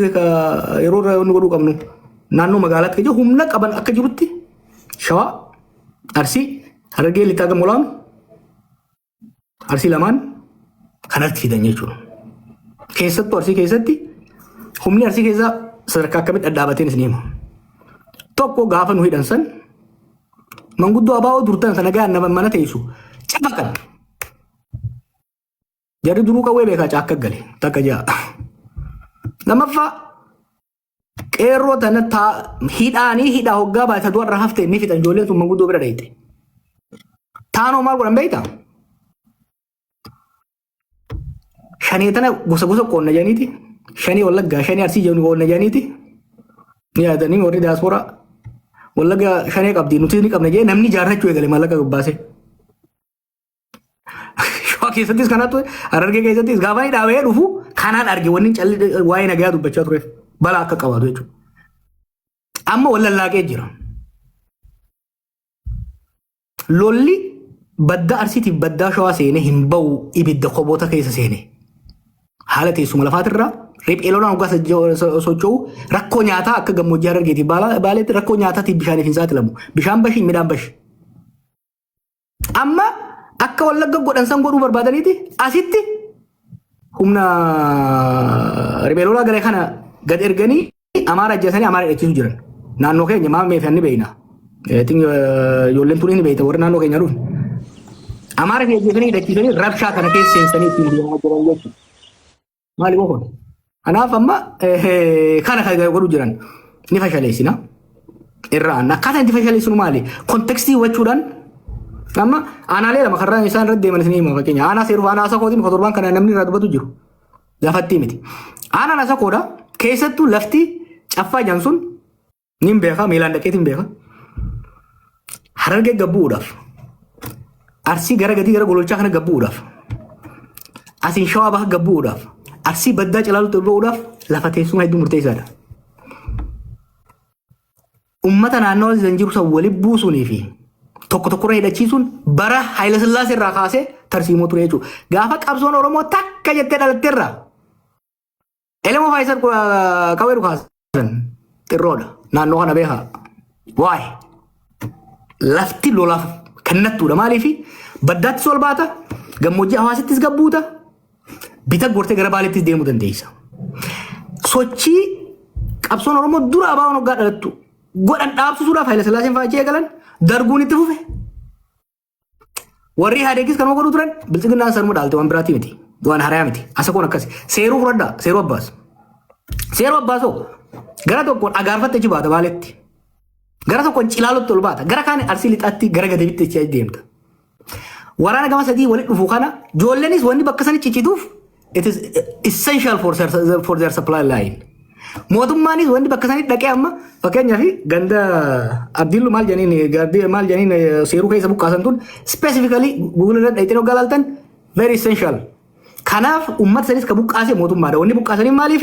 yeroo inni godhuu qabnu naannoo magaalaatti jiru humna qaban akka jirutti Shawaa, Arsii, Harargee lixaa gama olaanu Arsii lamaan kanatti fidan jechuudha. Keessattuu Arsii keessatti humni Arsii keessaa sadarkaa akkamitti dhadhaabateen isin hima. Tokko gaafa nu hidhan san manguddoo abaa'oo durtan sana gahan nama mana teessu cafaqan. Jarri duruu qawwee beekaa caakka gale takka ja'a. Lammaffaa qeerroo tana hidhaanii hidhaa hoggaa baay'ata du'arra haftee ni fixan ijoolleen sun manguddoo bira dheeyte. Taanoo maal godhan beeyta? Shanii tana gosa gosa qoonna janiiti. Shanii Wallaggaa, shanii Arsii jedhu qoonna janiiti. Ni yaadanii warri diyaaspooraa Wallaggaa shanii qabdi nuti ni qabna jee namni jaarrachuu eegale maallaqa gabbaase. Shawaa keessattis kanatu Harargee keessattis gaafa ni dhaabee dhufu kanaan arge wanni calli waa'ee nagaa dubbachaa tureef balaa akka qabaatu jechuudha. Amma wallallaaqee jira. Lolli badda Arsiitiif baddaa Shawaa seenee hin ba'u ibidda qoboota keessa seenee. Haala teessuma lafaatirraa riphee lolaan hoggaa socho'u rakkoo nyaataa akka gammoojjii Harargeetiif baaleetti rakkoo nyaataatiif bishaaniif hin saaxilamu. Bishaan bashi midhaan bashi. Amma akka Wallagga godhan san godhuu barbaadaniiti asitti humna riphee lolaa garee kana gad erganii Amaara ajjeesanii Amaara hidhachiisu jiran. Naannoo keenya maal meeshaan ni beeyna. Ijoolleen turii ni beeyta warra naannoo keenya dhufu. Amaara fi ajjeesanii hidhachiisanii rabshaa kana keessa seensanii ittiin deemaa jiran jechuudha. Maali boqon? Kanaaf amma kana kan godhu jiran ni fashaleessina. Irraan akkaataa itti fashaleessinu maali? Kontekstii hubachuudhaan amma aanaalee lama karraa isaan irratti deeman isin hima fakkeenya. Aanaa seeruuf aanaa isa kootiin kotorbaan kana namni irraa dubbatu jiru. Lafatti miti. Aanaan isa koodha keessattuu lafti caffaa jiran sun ni beeka miilaan dhaqeetiin beeka. Harargee gabbuudhaaf. Arsii gara gadii gara gololchaa kana gabbuudhaaf. Asiin Shawaa baha gabbuudhaaf. Arsii baddaa calaalutti ba'uudhaaf lafa teessuma hedduu murteessaadha. Uummata naannoo isaan jiru san walitti buusuunii fi tokko tokkorra hidhachiisuun bara Haayila Sillaasee irraa kaasee tarsiimoo ture jechuudha. Gaafa qabsoon Oromoo takka jettee dhalatteerra. Elemoo Faayisal qawwee dhukaasan xirroodha. Naannoo kana beekaa. Waa'ee lafti lolaaf kennattuudha. Maaliif baddaattis ol baata gammoojjii hawaasittis gabbuuta. Bita gortee gara baaleettis deemuu dandeessa. Sochii qabsoon Oromoo dura abaa'oon hoggaa dhalattu godhan dhaabsisuudhaaf Haayila Sillaaseen fa'aa eegalan darguun itti fufe. Warri Ihaadeegis kanuma godhuu turan bilchiginnaan sarmuu dhaalte waan biraatti miti. Waan harayaa miti. Asa kun akkasi. Seeruu fudhadhaa. Seeruu abbaas. Seeruu abbaasoo gara tokkoon agaarfatte achi baata baaleetti. Gara tokkoon cilaalutti ol baata. Gara kaan Arsii lixaatti gara gadeebitti achi deemta. Waraana gama sadii walitti dhufu kana ijoolleenis wanni bakka sanii ciccituuf it is essential for their supply line. Mootummaanis wanni bakka sanii dhaqee amma fakkeenyaaf ganda Abdiillu maal janiin seeruu keessa buqqaasan tun specifically Google irra dhayitee hoggaa laaltan very essential. Kanaaf uummata sanis ka buqqaase mootummaadha. Wanni buqqaasanii maaliif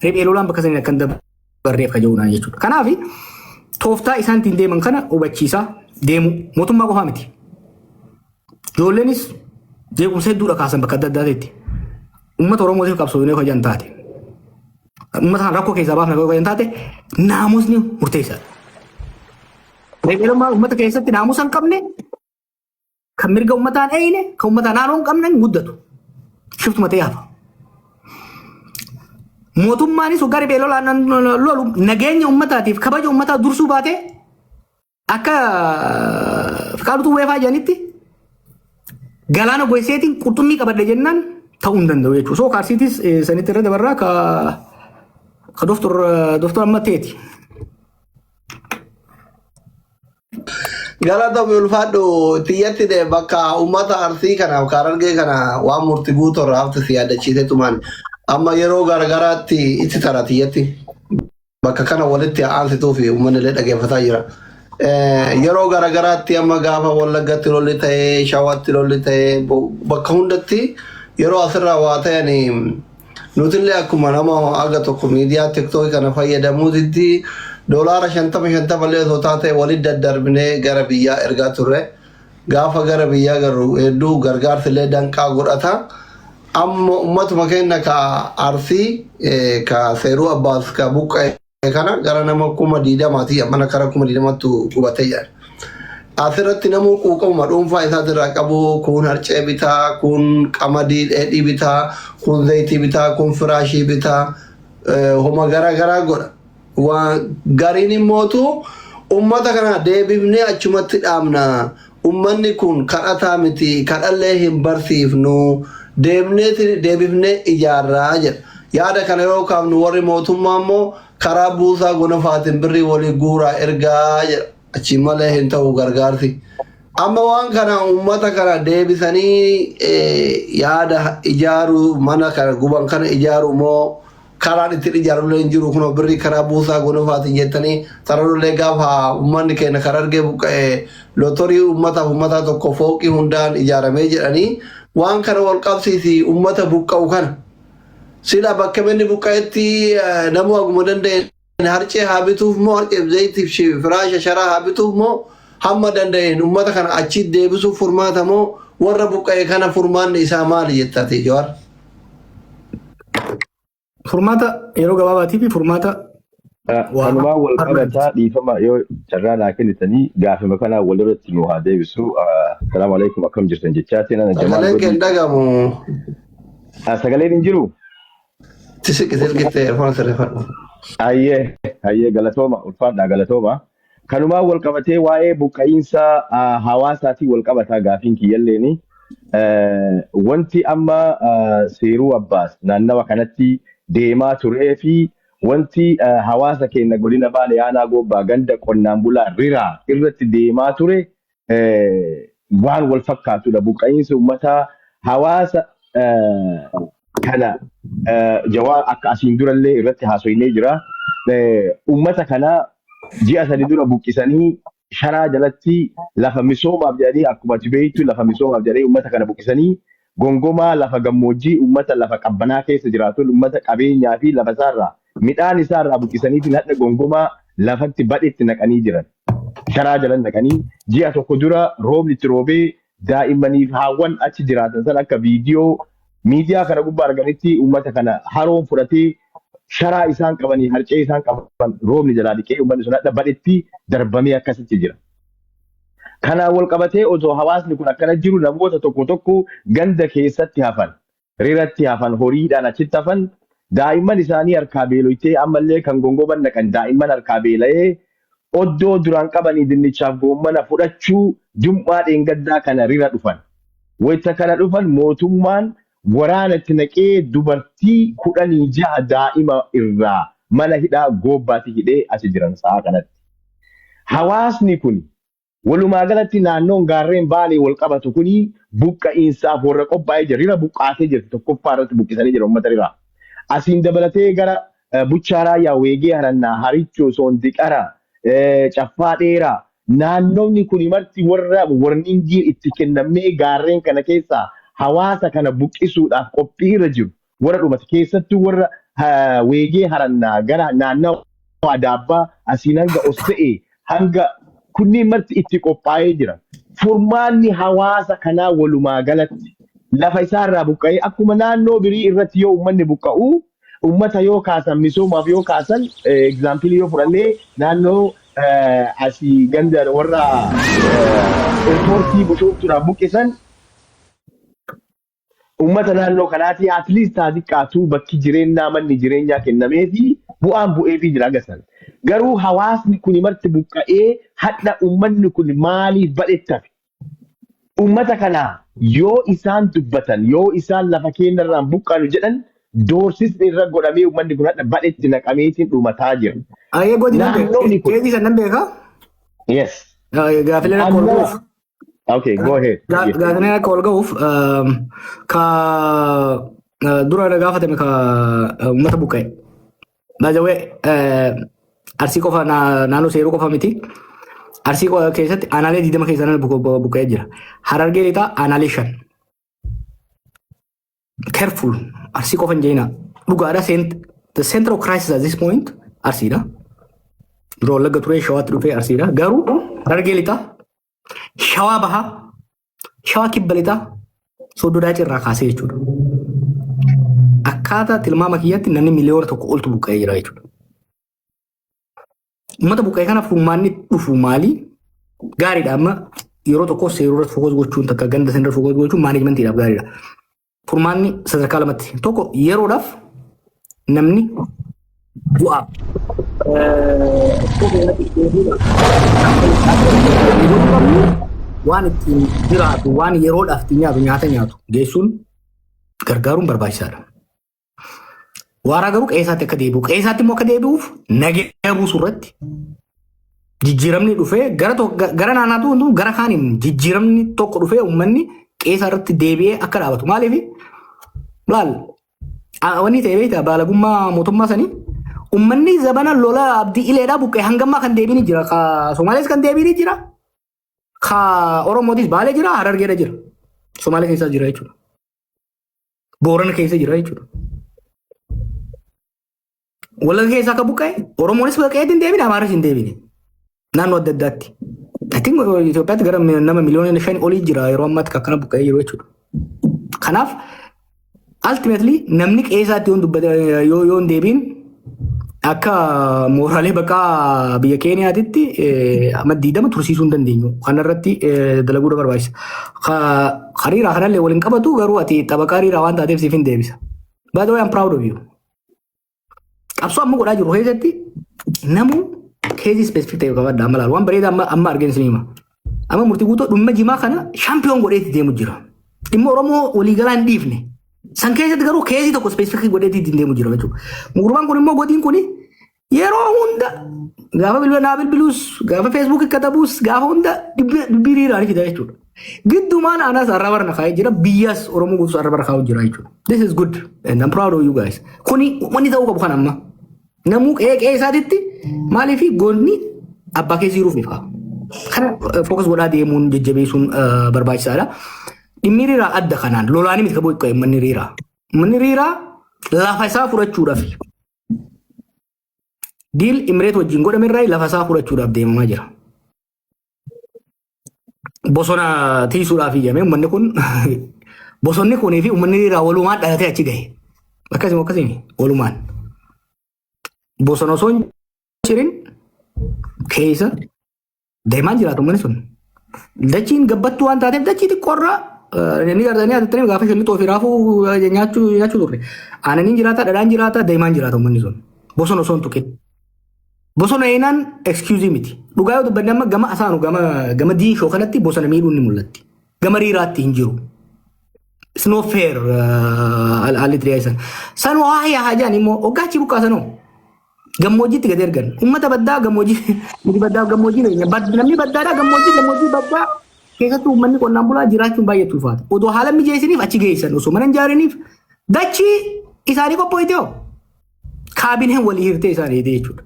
riphee lolaan bakka sanii akkan dabarreef ka jiruudhaan jechuudha. Kanaaf tooftaa isaan ittiin deeman kana hubachiisaa deemu mootummaa qofaa miti. Ijoolleenis jeequmsa hedduudha kaasan bakka adda addaatti. Uummata Oromootiif qabsoofnee hojjan taate. Uummata kan rakkoo keessaa baafnee hojjan taate naamusni murteessaadha. Riphee lolaan uummata keessatti naamusa hin qabne kan mirga uummataan eeyine kan uummataa naannoo hin qabne guddatu. Shiftuma ta'ee hafa. Mootummaanis hoggaa riphee lolaan lolu nageenya uummataatiif kabaja uummataa dursuu baatee akka Fiqaaduutu weefaa jedhanitti galaana goiseetiin qurxummii qabadhe jennaan ta'uu hin danda'u jechuudha. Soo kaarsiitis sanitti irra dabarraa ka Dooftor Ammatteeti. Galatoomii ulfaadhu xiyyatti bakka uummata Arsii kana Harargee kana waan murtii guutuu irraa hafte si yaadachiisee tumaan amma yeroo garagaraatti itti tara xiyyatti bakka kana walitti aansituu fi uummanni illee dhaggeeffataa jira. Yeroo garagaraatti amma gaafa Wallaggatti lolli ta'ee Shawaatti lolli ta'ee bakka hundatti yeroo asirraa waa ta'anii nutillee akkuma nama aga tokko miidiyaa tiktookii kana fayyadamuutitti doolaara 50 illee osoo taate walitti daddarbinee gara biyyaa ergaa turre. Gaafa gara biyyaa garuu hedduu gargaarsi illee danqaa godhata. amma ummatuma keenya ka arsii ka seeruu abbaas ka buqqa'e kana gara nama 20,000 mana kara 20,000 qubatee jira. Asirratti namuu quuqama dhuunfaa isaatirraa qabu kun harcee bitaa, kun qamadii dheedhii bitaa, kun zayitii bitaa, kun firaashii bitaa homa garaa godha. Waan gariin immootu ummata kana deebifnee achumatti dhaabna. Ummanni kun kadhataa miti, kadhallee hin barsiifnu. Deebifnee ijaarraa jedha. Yaada kana yeroo kaafnu warri mootummaa immoo karaa buusaa gonofaatiin birrii walii guuraa ergaa jedha. Achi malee hin ta'u gargaarsi. Amma waan kana ummata kana deebisanii yaada ijaaru mana kana guban kana ijaaru moo karaan ittiin ijaaru hin jiru kun birrii karaa buusaa gonofaatiin jettanii sararullee gaafa ummanni keenya karaa argee buqqa'e lootorii ummata tokko fooqii hundaan ijaaramee jedhanii waan kana wal qabsiisi ummata buqqa'u kana. Sila bakka inni buqqa'etti namuu haguma danda'e harcee haa bituuf moo harcee zayitiif firaasha sharaa haa bituuf moo hamma danda'een ummata kana achi deebisuuf furmaata moo warra buqqa'e kana furmaanni isaa maali jettati Jawaar? Furmaata yeroo gabaabaatii fi furmaata walumaa wal qabataa dhiifama yoo carraa naa kennitanii gaafima kana walirratti nu haa deebisu. Assalaamu alaikum akkam jirtan jechaatiin ana Jamaal. Sagaleen kee dhagamu. Sagaleen hin jiru? Tisirgitee afaan sirreeffadhu. Ayyee galatooma ulfaadhaa galatooma. Kanumaa wal qabatee waa'ee buqqa'iinsa hawaasaatii wal qabataa gaafiin kiyyalleeni. Wanti amma seeruu abbaas naannawa kanatti deemaa turee fi wanti hawaasa keenya godina Baalee aanaa Goobbaa ganda qonnaan bulaa riraa irratti deemaa ture waan wal fakkaatudha. Buqqa'iinsa uummataa hawaasa kana Jawaar akka asiin durallee irratti haasoinee jira. Uummata kana ji'a 3 dura buqqisanii sharaa jalatti lafa misoomaaf jedhanii akkuma beektu lafa misoomaaf jedhanii uummata kana buqqisanii gongomaa lafa gammoojjii uummata lafa qabbanaa keessa jiraatu uummata qabeenyaa fi lafa isaarraa midhaan isaarraa buqqisaniitiin hadda gongomaa lafatti badhetti naqanii jiran. Sharaa jalan naqanii ji'a tokko dura roobni itti roobee daa'immaniif haawwan achi jiraatan san akka viidiyoo miidiyaa kana gubbaa arganitti uummata kana haroon fudhatee sharaa isaan qabanii harcee isaan qaban roobni jalaa dhiqee uummanni sun hadda badhetti darbamee akkasitti jira. Kanaan wal qabatee otoo hawaasni kun akkana jiru namoota tokko ganda keessatti hafan, riratti hafan, horiidhaan achitti hafan, daa'imman isaanii harkaa beeloytee ammallee kan gongoman naqan daa'imman harkaa beela'ee oddoo duraan qabanii dinnichaaf goommana fudhachuu jum'aa dheengaddaa kana rira dhufan. Wayita kana dhufan mootummaan waraanatti naqee dubartii 16 daa'ima irraa mana hidhaa Goobbaatti hidhee asi jiran sa'a kanatti. Hawaasni kun walumaa galatti naannoon gaarreen Baalee wal qabatu kuni buqqa'iinsaaf warra qophaa'ee jira. Rira buqqaatee jirti tokkoffaa irratti buqqisanii jira uummata riraa. Asiin dabalatee gara Buchaaraa Yaawweegee Harannaa Harichoo Soondiqara Caffaa Dheeraa naannoonni kun marti warra warningiin itti kennamee gaarreen kana keessaa hawaasa kana buqqisuudhaaf qophii irra jiru warra dhumate keessattuu warra Weegee Harannaa gara naannoo Adaabbaa asiin hanga Osse'ee hanga kunniin marti itti qophaa'ee jira. Furmaanni hawaasa kanaa walumaa galatti lafa isaarraa buqqa'ee akkuma naannoo birii irratti yoo uummanni buqqa'u uummata yoo kaasan misoomaaf yoo kaasan egzaampilii yoo fudhannee naannoo asii ganda warra eerpoortii Bushooftuudhaan buqqisan uummata naannoo kanaati atliist xiqqaatu bakki jireenyaa manni jireenyaa kennamee fi bu'aan bu'eefii jira agasan. Garuu hawaasni kun marti buqqa'ee hadha uummanni kun maaliif badhettafe? Uummata kana yoo isaan dubbatan yoo isaan lafa keenyarraan buqqaanu jedhan doorsisni irra godhamee uummanni kun hadha badhetti naqameetiin dhumataa jira. Ayyee godina keetii sannan beekaa? Yes. Gaafileen akka ol ga'uuf. Okay, go ahead. Gaafileen akka ol ga'uuf ka dura gaafatame ka uummata buqqa'e. Baajawee arsii qofa naannoo seeruu qofa miti. Arsii keessatti aanaalee 20 keessaa buqqa'ee jira. Harargee lixaa aanaalee 5. Careful. Arsii qofa hin jeenaa. Dhugaadha the center of crisis at this point arsiidha. Yeroo Wallagga turee shawaatti dhufee arsiidha. Garuu Harargee lixaa shawaa bahaa shawaa kibba lixaa Sooddodaa cirraa kaasee jechuudha. akkaataa tilmaama kiyyaatti namni miliyoona tokko oltu buqqa'ee jira jechuudha. Uummata buqqa'ee kanaaf furmaanni dhufu maali? Gaariidha amma yeroo tokko seerota fokus gochuun takka ganda sendar fokus gochuun maanejmentiidhaaf gaariidha. Furmaanni sadarkaa lamatti tokko yeroodhaaf namni bu'aa waan ittiin jiraatu waan yeroodhaaf ittiin nyaata nyaatu geessuun gargaaruun barbaachisaadha. Waaraa garuu qe'eessaatti akka deebi'u qe'eessaatti immoo akka deebi'uuf nageenya buusuu irratti jijjiiramni dhufee gara naannaatu gara kaaniin jijjiiramni tokko dhufee uummanni qe'eessaa irratti deebi'ee akka dhaabatu maaliif laal wanni ta'e beektaa baalagummaa mootummaa sanii uummanni zabana lola abdii ileedhaa buqqee hangammaa kan deebiin jira ka Somaalees kan deebiin jira ka Oromootis Baalee jira Harargeedha jira Somaalee keessa jira jechuudha Boorana keessa jira jechuudha. Walaga keessa akka buqqee Oromoonis buqqee hin deebiin Amaaras hin deebiin naannoo adda addaatti. I think Itoophiyaatti gara nama miliyoona 5 olii jira yeroo ammaatti akkana buqqee jiru jechuudha. Kanaaf ultimately namni qe'eessaatti yoo hin deebiin akka mooraalee baqaa biyya Keeniyaatitti amma 20 tursiisuu hin dandeenyu. Kanarratti dalaguudha barbaachisa. Hariiraa kanallee waliin qabatu garuu ati xabaqaa hariiraa waan taateef siif hin deebisa. By the way, I'm proud of you. Qabsoo amma godhaa jiru keessatti namu keezii specific ta'e qabadha amma laal waan bareeda amma arginu sinima. Amma murtii guutuu dhumma jimaa kana shaampiyoon godheetti deemu jira. Dhimma Oromoo waliigalaa hin dhiifne. San keessatti garuu keezii tokko specific godheetti deemu jira jechuudha. Mugurbaan kun immoo godhiin kun yeroo hunda gaafa bilbilaa bilbiluus gaafa Facebook katabuus gaafa hunda dibiriiraan fida jechuudha. Giddumaan anas arraba na kaa'ee jira biyyas Oromoo guutuu arraba kaa'u jira jechuudha. This is good and I'm proud of you guys. Kuni wanni ta'uu qabu kan amma. Namuu qe'eessaatitti maaliif goonni abbaa keessa jiruuf nifa. Kana fookas godhaa deemuun jajjabeessuun barbaachisaadha. Dhimmi riiraa adda kanaan lolaanii miti qabuu qabu manni riiraa. Manni riiraa lafa isaa fudhachuudhaaf. Diil Imireet wajjin godhame irraa lafa isaa fudhachuudhaaf deemamaa jira. Bosona tiisuudhaaf iyyame uummanni kun bosonni kunii fi uummanni riiraa walumaan dhalatee achi gahe. Akkasuma walumaan. Bosona osoo hin cirin keessa deemaa jiraatu uummanni sun. Dachiin gabbattuu waan taateef dachii xiqqoorraa ni gargaaranii adeemtanii gaafa shilli xoofi raafuu nyaachuu turre. Aananiin jiraata dhadhaan jiraata deemaan jiraata uummanni sun. Bosona osoo hin tuqin. Bosona eenaan excuse miti. Dhugaa yoo dubbanne amma gama asaanu gama diishoo kanatti bosona miidhuun ni mul'atti. Gama riiraatti hin jiru. It's not fair haalli dhiyeessan. San waa haajaan immoo oggaachi buqqaasanoo. Gammoojjiitti gad ergan. Uummata baddaa gammoojjii namni baddaadhaa gammoojjii baddaa keessattuu uummanni qonnaan bulaa jiraachuun baay'ee ulfaata. Odoo haala mijeessiniif achi geessan osoo mana hin ijaariniif dachii isaanii qopho'ite hoo kaabineen walii hirtee isaanii hidhee jechuudha.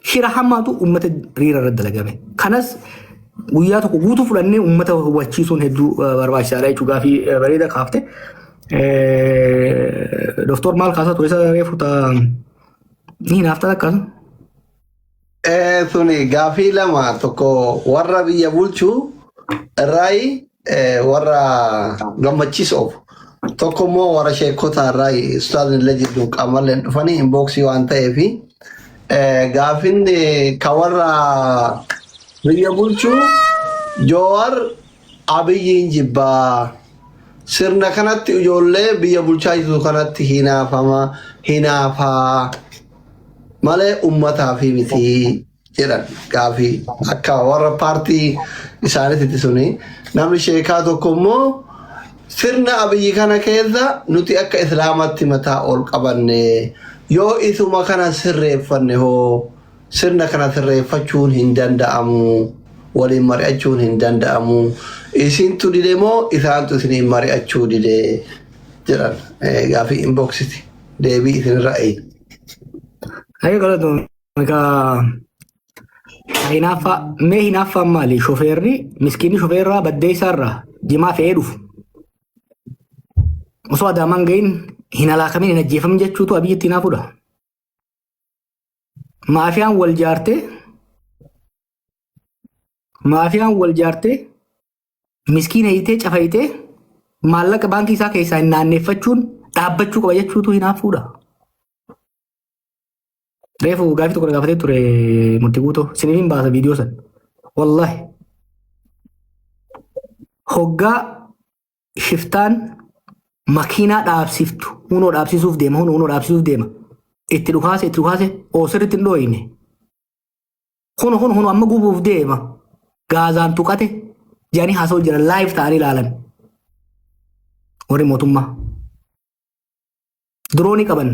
Shira hammaatu uummata riira irratti dalagame. Kanas guyyaa tokko guutuu fudhannee uummata hubachiisuun hedduu barbaachisaadha jechuudha fi bareeda kaafte. Doktor maal kaasaa ture isa reefu ta'a. Ni naafta akkasuma. Suni gaafii lama tokko warra biyya bulchuu irraayi warra gammachiisuuf tokko immoo warra sheekota irraayi ustaazin illee jidduu qaamalleen dhufanii inboksii waan ta'eefi gaafin ka warra biyya bulchuu Joowar Abiyyiin jibbaa sirna kanatti ijoollee biyya bulchaa jiru kanatti hinaafaa malee uummataa fi miti jedhan gaafii akka warra paartii isaaniitti suni namni sheekaa tokko immoo sirna Abiyyi kana keessa nuti akka islaamatti mataa ol qabanne yoo isuma kana sirreeffanne hoo sirna kana sirreeffachuun hin danda'amu waliin mari'achuun hin danda'amu isintu dide moo isaantu isiniin mari'achuu dide jedhan gaafii inboksiti deebii isinirra eeyyu. Ayo kalau tu mereka mee hinaaffaa maali shofeerri miskiinni shofeerraa baddeessaarraa jimaa fe'ee dhufu osoo adaamaan gahin hin alaakamin hin ajjeefamin jechuutu Abiyyitti hinaafuudha. Maafiyaan wal jaartee miskiina hiitee cafayitee maallaqa baankii isaa keessaa hin naanneeffachuun dhaabbachuu qaba jechuutu hinaafuudha. Reefu gaafii tokko gaafatee ture murtii guutoo siniin baasa viidiyoo san. Wallahi hoggaa shiftaan makiinaa dhaabsiftu hunoo dhaabsisuuf deema itti dhukaase oosirritti hin dhooyine huno amma gubuuf deema gaazaan tuqate jedhanii haasa'u jiran laayif ta'anii ilaalan warri mootummaa diroonii qaban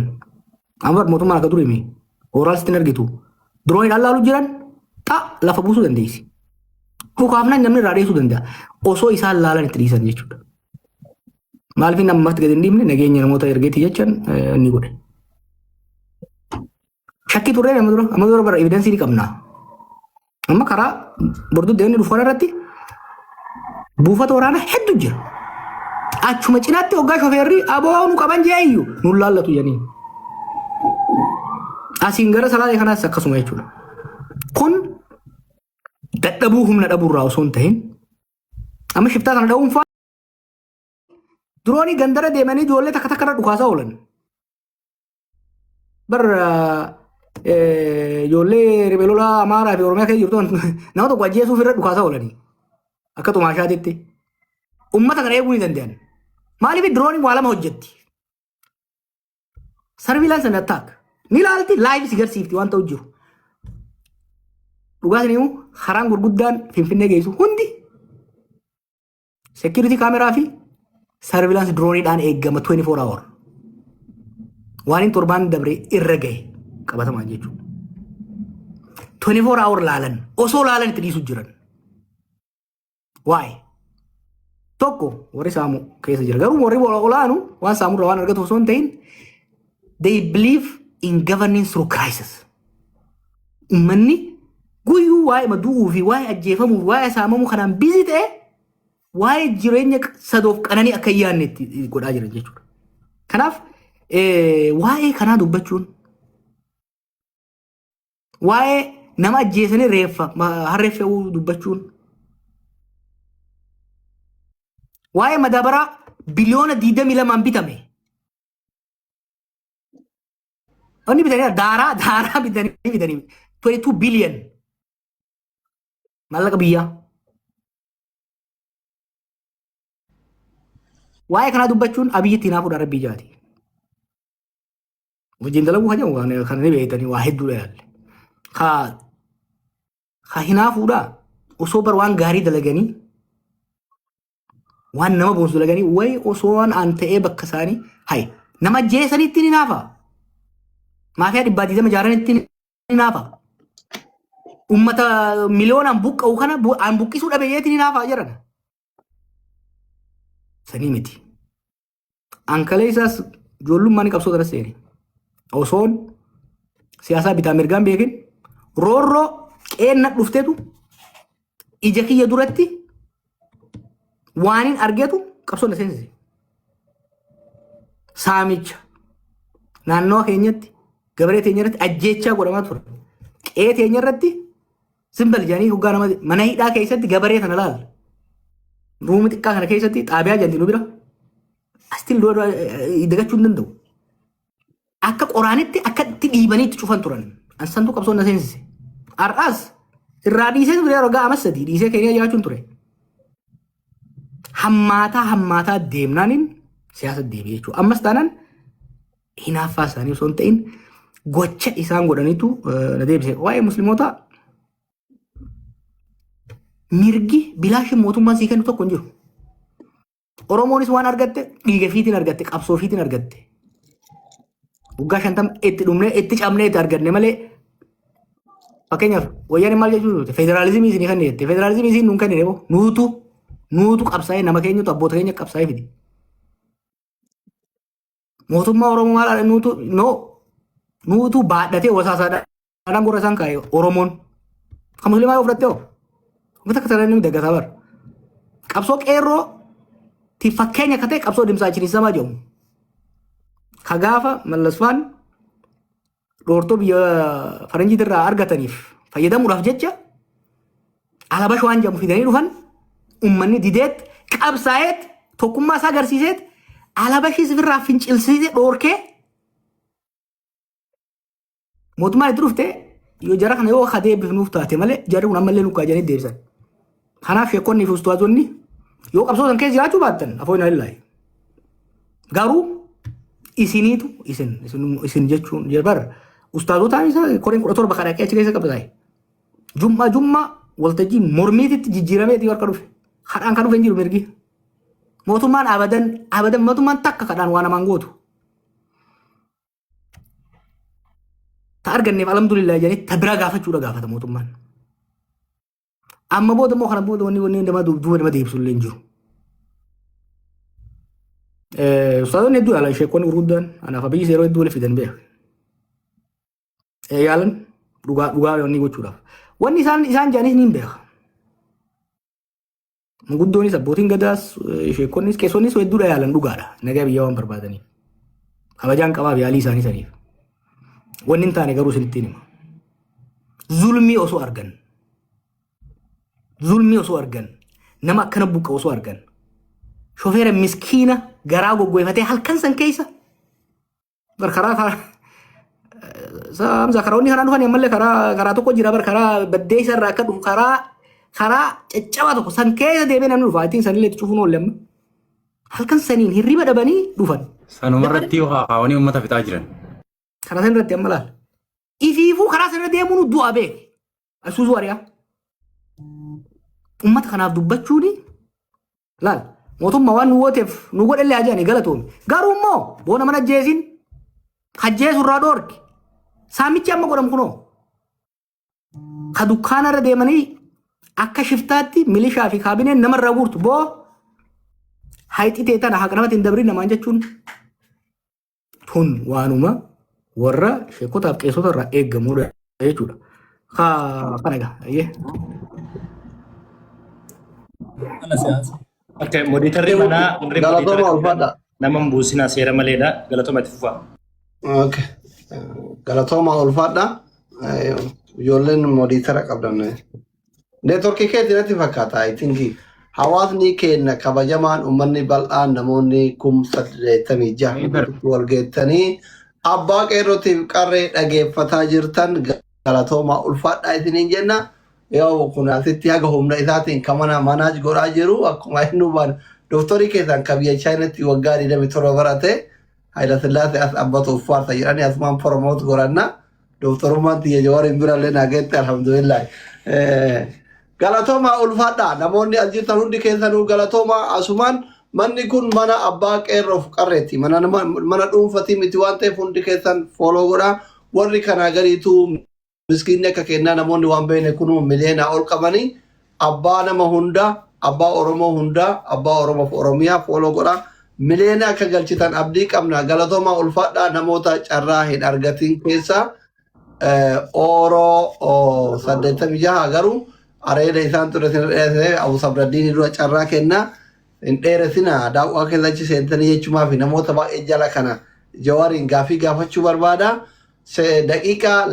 amma mootummaan akka durimi hooraalsitti hin argitu dirooniidhaan laaluu jiran lafa buusuu dandeessi. Dhukaafnaan namni irraa dheessuu danda'a osoo isaan laalan itti dhiisan jechuudha. Maaliif namatti gadi hin dhiibne nageenya namoota ergeetii jechaan ni godhe. Shakkii turree amma dura bara evidensii ni qabna. Amma karaa borduu deemni dhufan irratti buufata waraanaa hedduu jira. Achuma cinaatti hoggaa shofeerri aboo nu qaban jeeyyu nun laallatu jedhanii. Asiin gara salaalee kanaas akkasuma jechuudha. Kun dadhabuu humna dhabuurraa osoo hin ta'in amma shiftaa kana dha'uun fa'aa diroonii gandara deemanii ijoollee takka takka irra dhukaasaa oolan. Ijoollee ribeelolaa Amaaraa fi Oromiyaa keessa jirtu nama tokko ajjeesuuf irra dhukaasaa oolanii akka xumaashaatitti uummata kana eeguu ni danda'an. Maaliif dirooniin waa lama hojjetti? Sarviilaansi and attack ni ilaalti laayivii si garsiifti waan ta'u jiru. Dhugaatiin immoo karaan gurguddaan Finfinnee geessu hundi security kaameraa fi sarviilaansi dirooniidhaan eegama 24 hour. Waan hin torbaan dabre irra gahe qabatamaa jechuudha. 24 hour laalan osoo laalan itti dhiisu jiran. Waa'ee tokko warri saamu keessa jira garuu warri olaanu waan saamurra waan argatu osoo hin ta'in they believe in governing through crisis. Uummanni guyyuu waa'ee madu'uu fi waa'ee ajjeefamuu fi waa'ee saamamuu kanaan bizii ta'e waa'ee jireenya sadoof qananii akka yaadne itti godhaa jiran jechuudha. Kanaaf waa'ee kanaa dubbachuun waa'ee nama ajjeesanii reeffa harreeffe'uu dubbachuun waa'ee madaabaraa biliyoona 22 bitame. Oni bitanii daaraa bitanii 22 billion maallaqa biyyaa. Waa'ee kanaa dubbachuun abiyyitti hinaafuudha rabbii jaati. Wajjin dalaguu kan kana ni beektanii waa hedduudha yaalle. Ka hinaafuudha osoo bar waan gaarii dalaganii waan nama boonsu dalaganii wayi osoo waan aan ta'ee bakka isaanii hay nama ajjeesanitti ni naafa. Maafiyaa dhibbaatii sama ijaaranitti ni naafa. Uummata miliyoonaan buqqa'u kana aan buqqisuu dhabeeyyeetti ni naafa jiran. Sanii miti. Ankalee isaas ijoollummaan qabsoo dara seeni. Osoon siyaasaa bitaa mirgaan beekin roorroo qeenna dhufteetu ija kiyya duratti waanin argeetu qabsoo na seensise. Saamicha naannoo keenyatti gabaree teenya irratti ajjeechaa godhamaa ture. Qe'ee teenya irratti simbal jedhanii hoggaa nama mana hidhaa keessatti gabaree kana laal. Ruumi xiqqaa kana keessatti xaabiyaa jalli nu bira astiin dagachuu hin danda'u. Akka qoraanitti akka itti dhiibaniitti cufan turan. Ansantu qabsoo na seensise. Har'aas irraa dhiisee ture yeroo ga'a amassadii dhiisee keenya jiraachuun ture. Hammaataa deemnaaniin siyaasa deebi'ee jechuudha. Ammas taanaan hinaaffaa isaanii osoo hin ta'in gocha isaan godhaniitu na deebise. Waa'ee musliimotaa mirgi bilaashin mootummaan sii kennu tokko hin jiru. Oromoonis waan argatte dhiiga fiitiin argatte qabsoo fiitiin argatte. Waggaa 50 itti dhumnee itti cabnee itti arganne malee fakkeenyaaf wayyaaneen maal jechuudha federaalizimii isinii kan jette federaalizimii isin nuun kennine nuutu qabsaa'ee nama keenyatu abboota keenya qabsaa'ee fide. Mootummaa Oromoo maal nuutu baadhatee wasaasaadhaan gurra isaan kaa'e Oromoon kan musliimaa yoo fudhatte hoo wanta akka sarara inni daggataa bara. Qabsoo qeerroo fakkeenya akka ta'e qabsoo dimsaa chinisamaa jedhamu. Ka gaafa mallasfaan dhoortoo biyya faranjiit irraa argataniif fayyadamuudhaaf jecha alabash waan jedhamu fidanii dhufan uummanni dideet qabsaa'eet tokkummaa isaa agarsiiseet Alaabashii sirraa fincilsiisee dhoorkee mootummaan itti dhufte yoo jara kana yoo kadee bifnuuf taate malee jarri kun ammallee nukaa jedhanii deebisan. Kanaaf sheekonni fi ustaazonni yoo qabsoo san keessa jiraachuu baattan afoon ilaahi. Garuu isiniitu isin jechuun jedhar ustaazotaan isa koreen 17 kadhaqee achi keessa qabataay. Jummaa waltajjii mormiititti jijjiirameetii warqa dhufe. Kadhaan kan dhufe hin jiru mirgi. Mootummaan abadan mootummaan takka kadhaan waan namaan gootu. Ta arganneef alhamdulillah jedhanii ta biraa gaafachuudha gaafata mootummaan. Amma booda immoo kana booda wanni duuba nama deebisuu illee hin jiru. Ustaazonni hedduu yaalan sheekonni gurguddaan anaaf abiyyi yeroo hedduu waliif fidan beeku. Yaalan dhugaa wanni gochuudhaaf. Wanni isaan jedhanis ni beeka. Manguddoonis abbootiin gadaas sheekonnis keessonnis hedduudha yaalan dhugaadha. Nagaa biyyaa waan barbaadaniif. Kabajaan qabaaf yaalii isaanii saniif. Wanni hin taane garuu isinittiin hima. Zulmii osoo argan. Nama akkana buqqa osoo argan. Shofeera miskiina garaa goggoifatee halkan san keessa. Barkaraa Zakaroonni kanaan dhufan ammallee karaa tokko jira karaa baddeessa irraa akka dhufu karaa caccabaa tokko san keessa deemee namni dhufa. Ittiin sanillee itti cufuun oolle amma. Halkan saniin hirriba dhabanii dhufan. Sanuma irratti yoo haawanii uummata fixaa jiran. Karaa san irratti amma laal. Ifiifuu karaa san irra deemuun du'a beek. Asuusuu ari'aa. Uummata kanaaf dubbachuuni laal. Mootummaa waan nu gooteef nu godhallee ajaa'anii galatoomi. Garuu immoo boona mana ajjeesin ajjeesu irraa dhoorki. Saamichi amma godhamu kunoo. Ka dukkaana irra deemanii akka shiftaatti milishaa fi kaabineen namarraa guurtu boo hayitii ta'e tana haqa namatti hin dabrin namaan jechuun tun waanuma warra sheekotaaf qeessota irraa eeggamudha jechuudha. Kana egaa. Okay, moderatorri mana nama buusina seera maleedha. Galatoma itti fufaa. Okay. Galatoma ulfaadha. Ijoolleen moderatora qabdan. Neetworkii keetti natti fakkaata. I think hawaasni keenya kabajamaan uummanni bal'aan namoonni 86 wal geettanii abbaa qeerrootiif qarree dhageeffataa jirtan galatoma ulfaadha isiniin jenna. Yoo kun asitti haga humna isaatiin kamana manaaj godhaa jiru akkuma inni hubaan dooktarii keessan ka biyya chaayinaatti waggaa 27 barate Haayila Sillaasee as abbatu uffaarsa jedhanii asumaan promoot godhanna dooktarummaan xiyya jawaariin birallee naageetti alhamdulillah. Galatoomaa ulfaadha namoonni as jirtan hundi keessanuu galatoomaa asumaan manni kun mana abbaa qeerroof qarreeti mana dhuunfatii miti waan ta'eef hundi keessan fooloo godhaa warri kanaa gariituu miskiinni akka kennaa namoonni waan beekne kun miliyoona ol qabanii abbaa nama hunda abbaa oromoo hunda abbaa oromoof oromiyaa fooloo godha miliyoona akka galchitan abdii qabna galatoomaa ulfaadhaa namoota carraa hin argatin keessa oroo 86 garuu areeda isaan ture sin Abu Sabraddiin dura carraa kenna hin dheeresina daawwaa keessachi seentanii jechumaa fi namoota baay'ee jala kana jawaariin gaafii gaafachuu barbaada. Daqiiqaa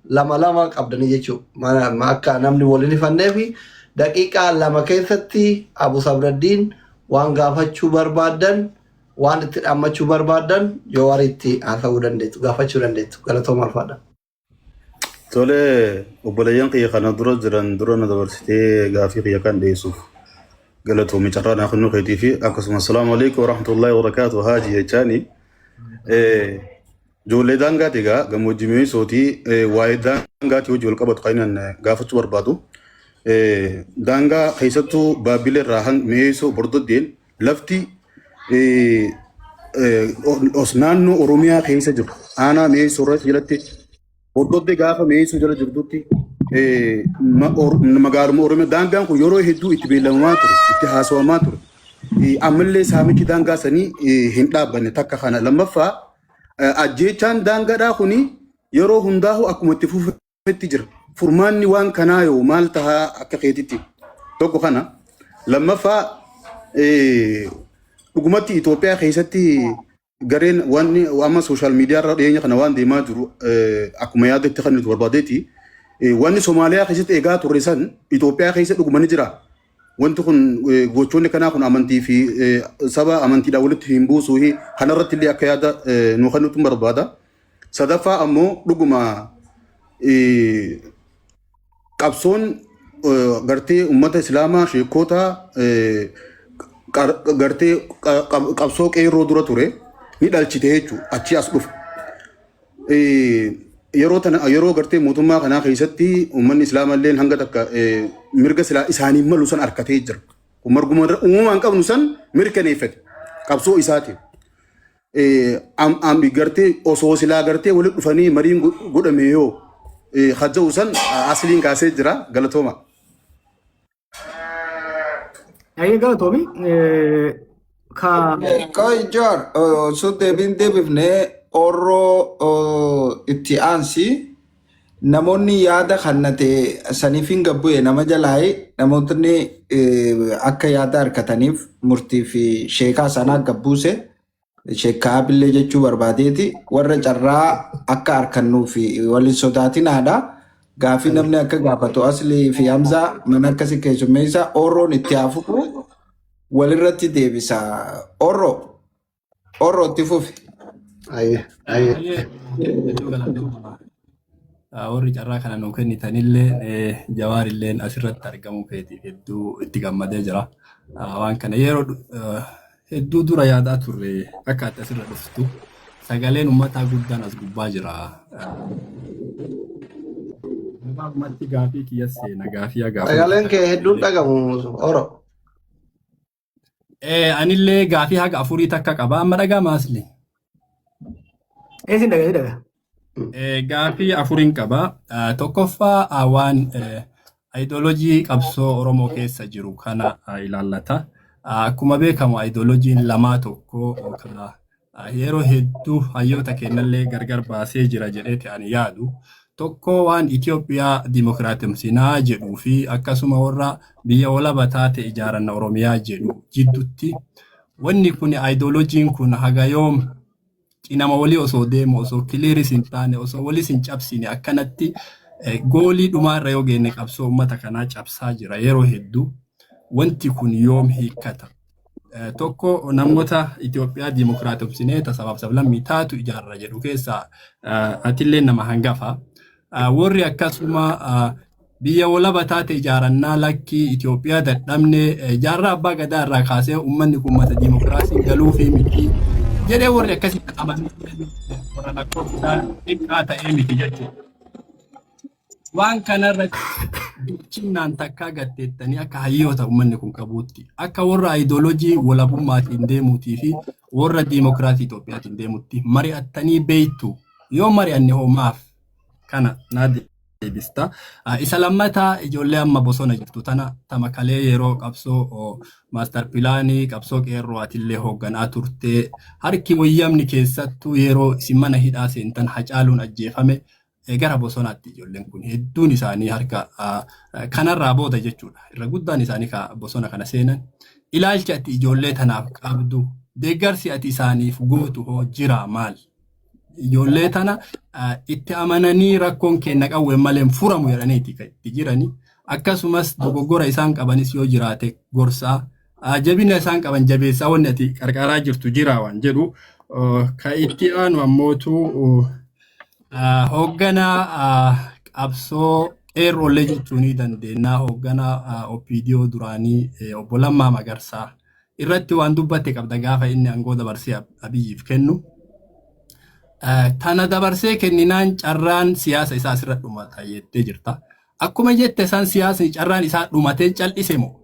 lama qabdanii jechuudha. Akka namni waliin ifannee fi daqiiqaa lama keessatti Abu Sabraddiin waan gaafachuu barbaadan waan itti dhaammachuu barbaadan jawaariitti haasa'uu dandeettu gaafachuu dandeettu galatoomaa ulfaadha. Tole obboleeyyan kiyya kana dura jiran dura na dabarsitee gaafii kiyya kan dhiyeessuuf galatoomi carraa naa kennuu keetii fi akkasumas salaamu alaikum warahmatullahi wabarakaatu haaji jechaani. Ijoollee daangaati egaa gammoojjii mi'eessootii waa'ee daangaatii hojii wal qabatu kan inni gaafachuu barbaadu. Daangaa keessattuu baabbilee irraa mi'eessoo bordoddeen lafti naannoo Oromiyaa keessa jiru. Aanaa mi'eessoo irratti jalatti bordoddee gaafa mi'eessoo jala jirtutti magaaluma Oromiyaa daangaan kun yeroo hedduu itti beellamamaa ture, itti haasawamaa ture. Ammallee saamichi daangaa sanii hin dhaabbanne takka kana lammaffaa. Ajjechaan daangaadhaa kuni yeroo hundaa'u akkuma itti fufetti jira. Furmaanni waan kanaa yoo maal tahaa akka keetitti tokko kana. Lammaffaa dhugumatti Itoophiyaa keessatti gareen wanni amma sooshaal miidiyaa irra dhiyeenya kana waan deemaa jiru akkuma yaadatti kan nuti barbaadeeti. Wanni Somaaliyaa keessatti eegaa turre san Itoophiyaa keessa dhuguma ni jira. wanti kun gochoonni kanaa kun amantii fi saba amantiidhaan walitti hin buusuu kanarratti illee akka yaada nu kennutu barbaada. Sadaffaa ammoo dhuguma qabsoon gartee uummata islaamaa sheekota gartee qabsoo qeerroo dura ture ni dhalchite jechuudha achi as dhufa. Yeroo gartee mootummaa kanaa keessatti uummanni islaamaa illee hanga takka mirga silaa isaanii malu san harkatee jira. Uumamaan qabnu san mirkaneeffate qabsoo isaatiin. Ambi gartee osoo silaa gartee walitti dhufanii mariin godhame yoo hajja'u san asliin kaasee jira galatooma. Ayyee galatoomi. Koi Jor, so deebifnee orroo itti aansi namoonni yaada kannate saniif hin gabbu'e nama jalaayi namoonni akka yaada harkataniif murtii fi sheekaa sanaa gabbuuse sheekaa billee jechuu barbaadeeti warra carraa akka harkannuu fi waliin sodaatinaadha. Gaafii namni akka gaafatu Aslii fi Hamzaa mana akkasii keessummeessa orroon itti hafuuf walirratti deebisa. Orroo itti fufi. Warri carraa kana nuu kennitanillee Jawaarillee asirratti argamu feeti hedduu itti gammadee jira. Waan kana yeroo hedduu dura yaadaa turre akka ati asirra dhuftu sagaleen uummataa guddaan as gubbaa jira. Matti gaafii kiyya seena gaafii gaafii. Sagaleen kee hedduun dhagamu oro. Anillee gaafii haga afurii takka qaba amma dhagama Asli. Eesin dhagaa. Gaafii afuriin qaba. Tokkoffaa waan ideoloojii qabsoo Oromoo keessa jiru kana ilaallata. Akkuma beekamu ideoloojiin lamaa tokko yeroo hedduu hayyoota kennallee gargar baasee jira jedheeti ani yaadu. Tokko waan Itoophiyaa dimokiraatimsinaa jedhuu fi akkasuma warra biyya walaba taate ijaaranna Oromiyaa jedhu jidduutti wanni kun ideoloojiin kun haga yoom cinama walii osoo deemu osoo kiliiris hin taane osoo walis hin cabsine akkanatti goolii dhumaarra yoo geenne qabsoo uummata kanaa cabsaa jira yeroo hedduu wanti kun yoom hiikkata. Tokko namoota Itoophiyaa dimokiraatimsinee tasabaaf sablammii taatu ijaarra jedhu keessaa atillee nama hangafa. Warri akkasuma biyya walaba taate ijaarannaa lakkii Itoophiyaa dadhabne jaarraa abbaa gadaa irraa kaasee uummanni kun mata dimokiraasiin galuu fi miti jedhee warri akkasii qaban warra lakkoofsaan xiqqaa ta'ee miti jechuudha. Waan kanarratti ciminaan takkaa gatteettanii akka hayyoota uummanni kun qabuutti akka warra ideoloojii walabummaatiin deemuutii fi warra dimokiraasii Itoophiyaatiin deemuutti mari'attanii beektu yoo mari'anne hoomaaf kana naa deebista. Isa lammataa ijoollee amma bosona jirtu tama kalee yeroo qabsoo maastar pilaanii qabsoo qeerroo atillee hoogganaa turte harki wayyamni keessattuu yeroo isin mana hidhaa seentan Hacaaluun ajjeefame gara bosonaatti ijoolleen kun hedduun isaanii harka kanarraa booda jechuudha. Irra guddaan isaanii bosona kana seenan ilaalchi ati ijoollee tanaaf qabdu deeggarsi ati isaaniif gootu hoo jira maal? Ijoollee tana itti amananii rakkoon kenna qawween malee furamu jedhaniiti itti jirani. Akkasumas dogoggora isaan qabanis yoo jiraate gorsaa jabina isaan qaban jabeessaa wanni ati qarqaraa jirtu jira waan jedhu ka itti aanu ammootu hoogganaa qabsoo qeerroolee jechuu ni dandeenya. Hoogganaa OPDO duraanii obbo Lammaa Magarsaa irratti waan dubbatte qabda gaafa inni aangoo dabarsee Abiyyiif kennu. Tana dabarsee kenninaan carraan siyaasa isaa asirra dhumata jettee jirta. Akkuma jette isaan siyaasni carraan isaa dhumatee cal'ise moo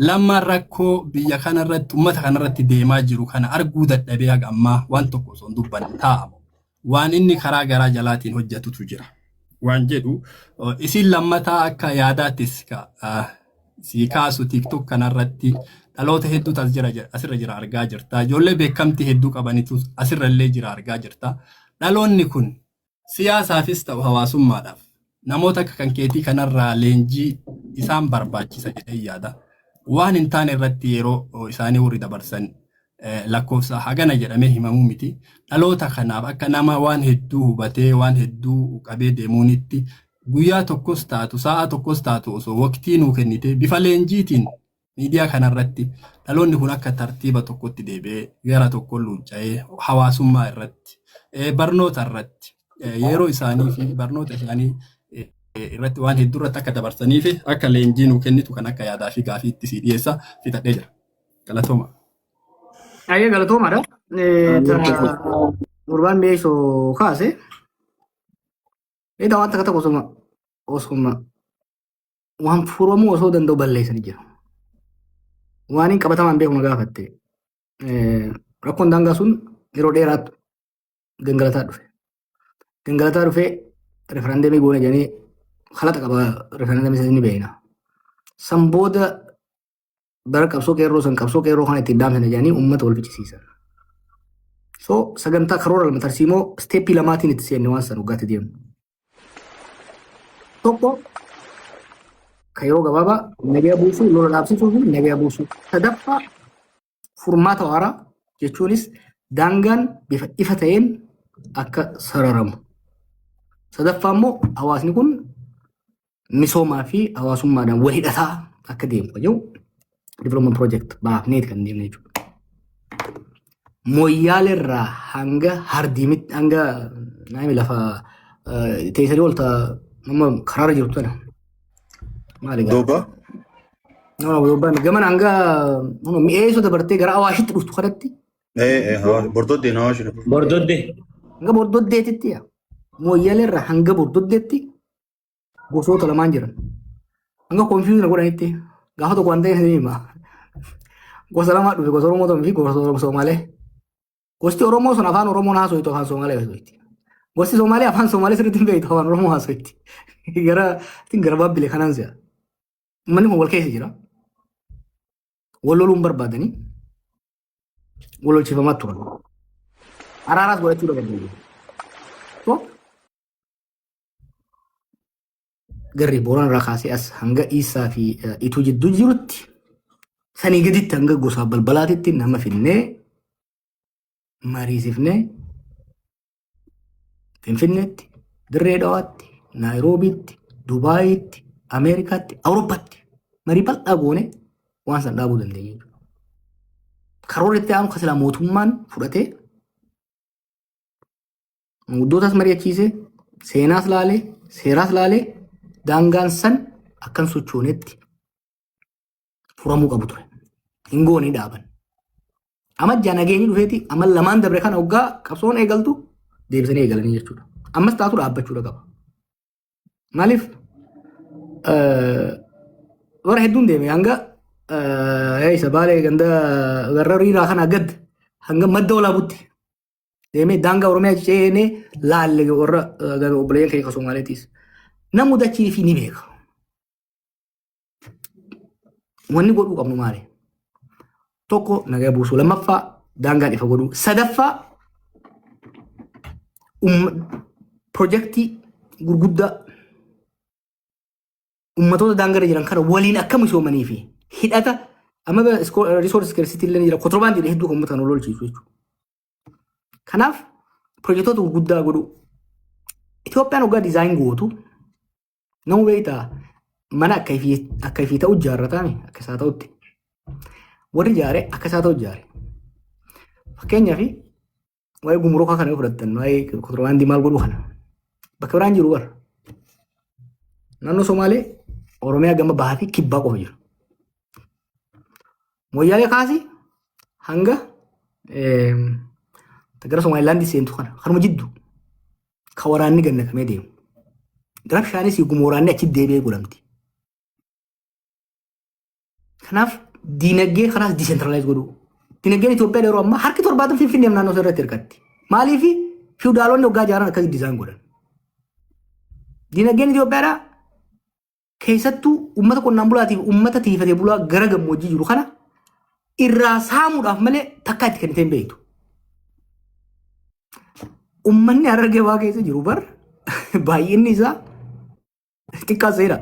lammaan rakkoo biyya kanarratti uummata kanarratti deemaa jiru kana arguu dadhabee haga ammaa waan tokko osoo hin dubbanne taa'amu. Waan inni karaa garaa jalaatiin hojjetutu jira. Waan jedhu isin lammataa akka yaadaattis si kaasu TikTok kanarratti dhaloota hedduutu asirra jira argaa jirta. Ijoollee beekamtii hedduu qabanitu asirra illee jira argaa jirta. Dhaloonni kun siyaasaafis ta'u hawaasummaadhaaf namoota akka kan keetii kanarraa leenjii isaan barbaachisa jedhee yaada. Waan hin taane irratti yeroo isaanii warri dabarsan lakkoofsa hagana jedhamee himamuu miti. Dhaloota kanaaf akka nama waan hedduu hubatee waan hedduu qabee deemuunitti guyyaa tokkos taatu sa'a tokkos taatu osoo waqtii nuu kennite bifa leenjiitiin miidiyaa kanarratti dhaloonni kun akka tartiiba tokkotti deebi'ee gara tokko luucca'ee hawaasummaa irratti barnoota irratti yeroo isaanii fi barnoota isaanii irratti waan hedduu irratti akka dabarsanii fi akka leenjii nuu kennitu kan akka yaadaa fi gaafii itti si dhiyeessa fixadhee jira. Galatooma. Ayyee galatoomaadha. Gurbaan beeksoo kaase. Edaa waan takka osuma waan furamuu osoo danda'u balleessanii jira. Waan hin qabatamaan beekuma gaafatte. Rakkoon daangaa sun yeroo dheeraatti gangalataa dhufe. Gangalataa dhufee referandamii goone jedhanii haalata qaba referandamii ni beekna. San booda bara qabsoo qeerroo kana ittiin daamsine jedhanii uummata wal fichisiisan. So sagantaa karoora lama tarsiimoo steeppii lamaatiin itti seenne waan san dhugaatti deemu. Tokko kan yeroo gabaabaa nagaya buusuu, lola dhaabsisuu fi nagaya buusuu. Sadaffaa furmaata waaraa jechuunis daangaan bifa ifa ta'een akka sararamu. Sadaffaa immoo hawaasni kun misoomaa fi hawaasummaadhaan wal hidhataa akka deemu jiru development project baafneeti kan deemne jechuudha. Moyyaalerraa hanga hardiimitti hanga naami lafa teessanii olta nama karaara jirtu tana. Maali gaa? Dooba? Doobaan gaman hanga mi'eessoo dabartee gara awaashitti dhuftu kanatti. Bordoddee na awaashina. Bordoddee. Hanga bordoddeetitti yaa. Moyyaalerraa hanga bordoddeetti gosoota lamaan jiran. Hanga konfiyuuzina godhanitti gaafa tokko waan ta'e hima. Gosa lamaa dhufe gosa Oromoo fi gosa Somaalee. Gosti Oromoo sun afaan Oromoo haasoitu afaan Somaalee haasoiti. Gosti Somaalee afaan Somaalee sirriitti hin beektu afaan Oromoo haasoiti. Gara baabbilee kanaan si'a. Uummanni kun wal keessa jira. Wal loluun barbaadanii wal lolchiifamaa turan. Araaraas godhachuu danda'u. Garri Booran irraa kaasee as hanga Iisaa fi Ituu jidduu jirutti sanii gaditti hanga gosa balbalaatitti nama finnee mariisifnee Finfinneetti, Dirree Dhawaatti, Naayiroobiitti, Dubaayitti, Ameerikaatti, Awurooppaatti marii bal'aa goone waan san dhaabuu dandeenya. Karoora itti aanu kasilaa mootummaan fudhatee muddootaas mari'achiisee seenaas laalee seeraas laalee daangaan san akkan sochoonetti furamuu qabu ture. Hin goone dhaaban. Amajjaa nageenyi dhufeeti amma lamaan dabre kana hoggaa qabsoon eegaltu deebisanii eegalanii jechuudha. Ammas taatu dhaabbachuudha qaba. Maaliif warra hedduun deeme hanga isa baalee ganda garra riiraa kana gad hanga madda olaabutti deemee daangaa Oromiyaa ceenee laalle warra obboleeyyan keessa Somaaleetiis. Namu dachii fi ni beeka. Wanni godhuu qabnu maali? Tokko nagaya buusuu, lammaffaa daangaan ifa godhuu, sadaffaa pirojektii gurguddaa ummatoota daangarra jiran kana waliin akka misoomanii fi hidhata amma resource scarcity illee jira kontirbaandii hedduu kan uummata lolchiisu jechuudha. Kanaaf pirojektoota gurguddaa godhuu. Itoophiyaan hoggaa dizaayin gootu namu beektaa mana akka ifii ta'u ijaarratame akka isaa ta'utti. Warri ijaare akka isaa ta'u ijaare. Fakkeenyaaf waa'ee gumuruukaa kana fudhattan waa'ee kontirbaandii maal godhuu kana bakka biraan jiru bara. Naannoo Somaalee Oromiyaa gama bahaa fi kibbaa qofa jiru. Moyyaalee kaasii hanga gara Somaalilaandii seentu kana kanuma jidduu kan waraanni gannatamee deemu. Gara bishaanis guma waraanni achi deebi'ee godhamti. Kanaaf diinagdee kanaas diisentralaayiz godhuu. Diinagdeen Itoophiyaa yeroo ammaa harki 70 Finfinnee naannoo isaa irratti hirkatti. Maaliif fiwudaalonni hoggaa ijaaran akkasii diizaan godhan. Diinagdeen Itoophiyaadhaa keessattuu uummata qonnaan bulaatiif uummata tiifatee bulaa gara gammoojjii jiru kana irraa saamuudhaaf malee takka itti kennitee hin beektu. Uummanni Harargee waa keessa jiru bar baay'inni isaa xiqqaa seera.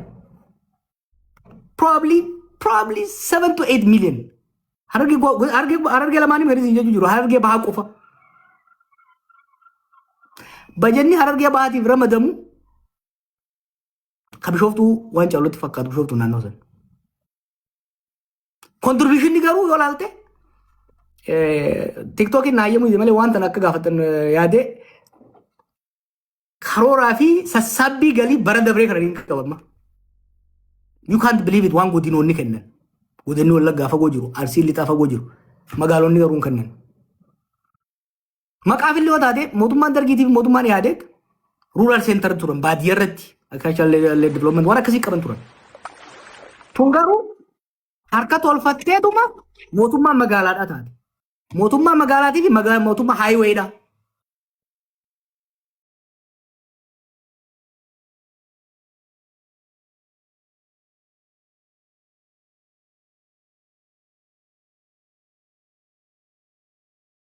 Probably 7 to 8 million. Harargee lamaanii meerii jechuu jiru Harargee bahaa qofa. Bajanni Harargee bahaatiif ramadamu kan Bishooftuu waan caalatti fakkaatu Bishooftuu naannoo sana. contribution ni garuu yoo laalte TikTok in naayyamuu malee wanta akka gaafatan yaade karooraa fi sassabbii galii bara dabree kana hin qabamma. You can't believe it waan godinoonni kennan. Godinni Wallaggaa fagoo jiru, Arsii lixaa fagoo jiru, magaalonni garuu kennan. Maqaaf illee yoo taate mootummaan dargiitiif mootummaan yaadee rural center turan baadiyyaa irratti agricultural development waan akkasii qaban turan. Tun garuu harka tolfatteetuma mootummaa magaalaadhaa taate. Mootummaa magaalaatii fi mootummaa highwayidha.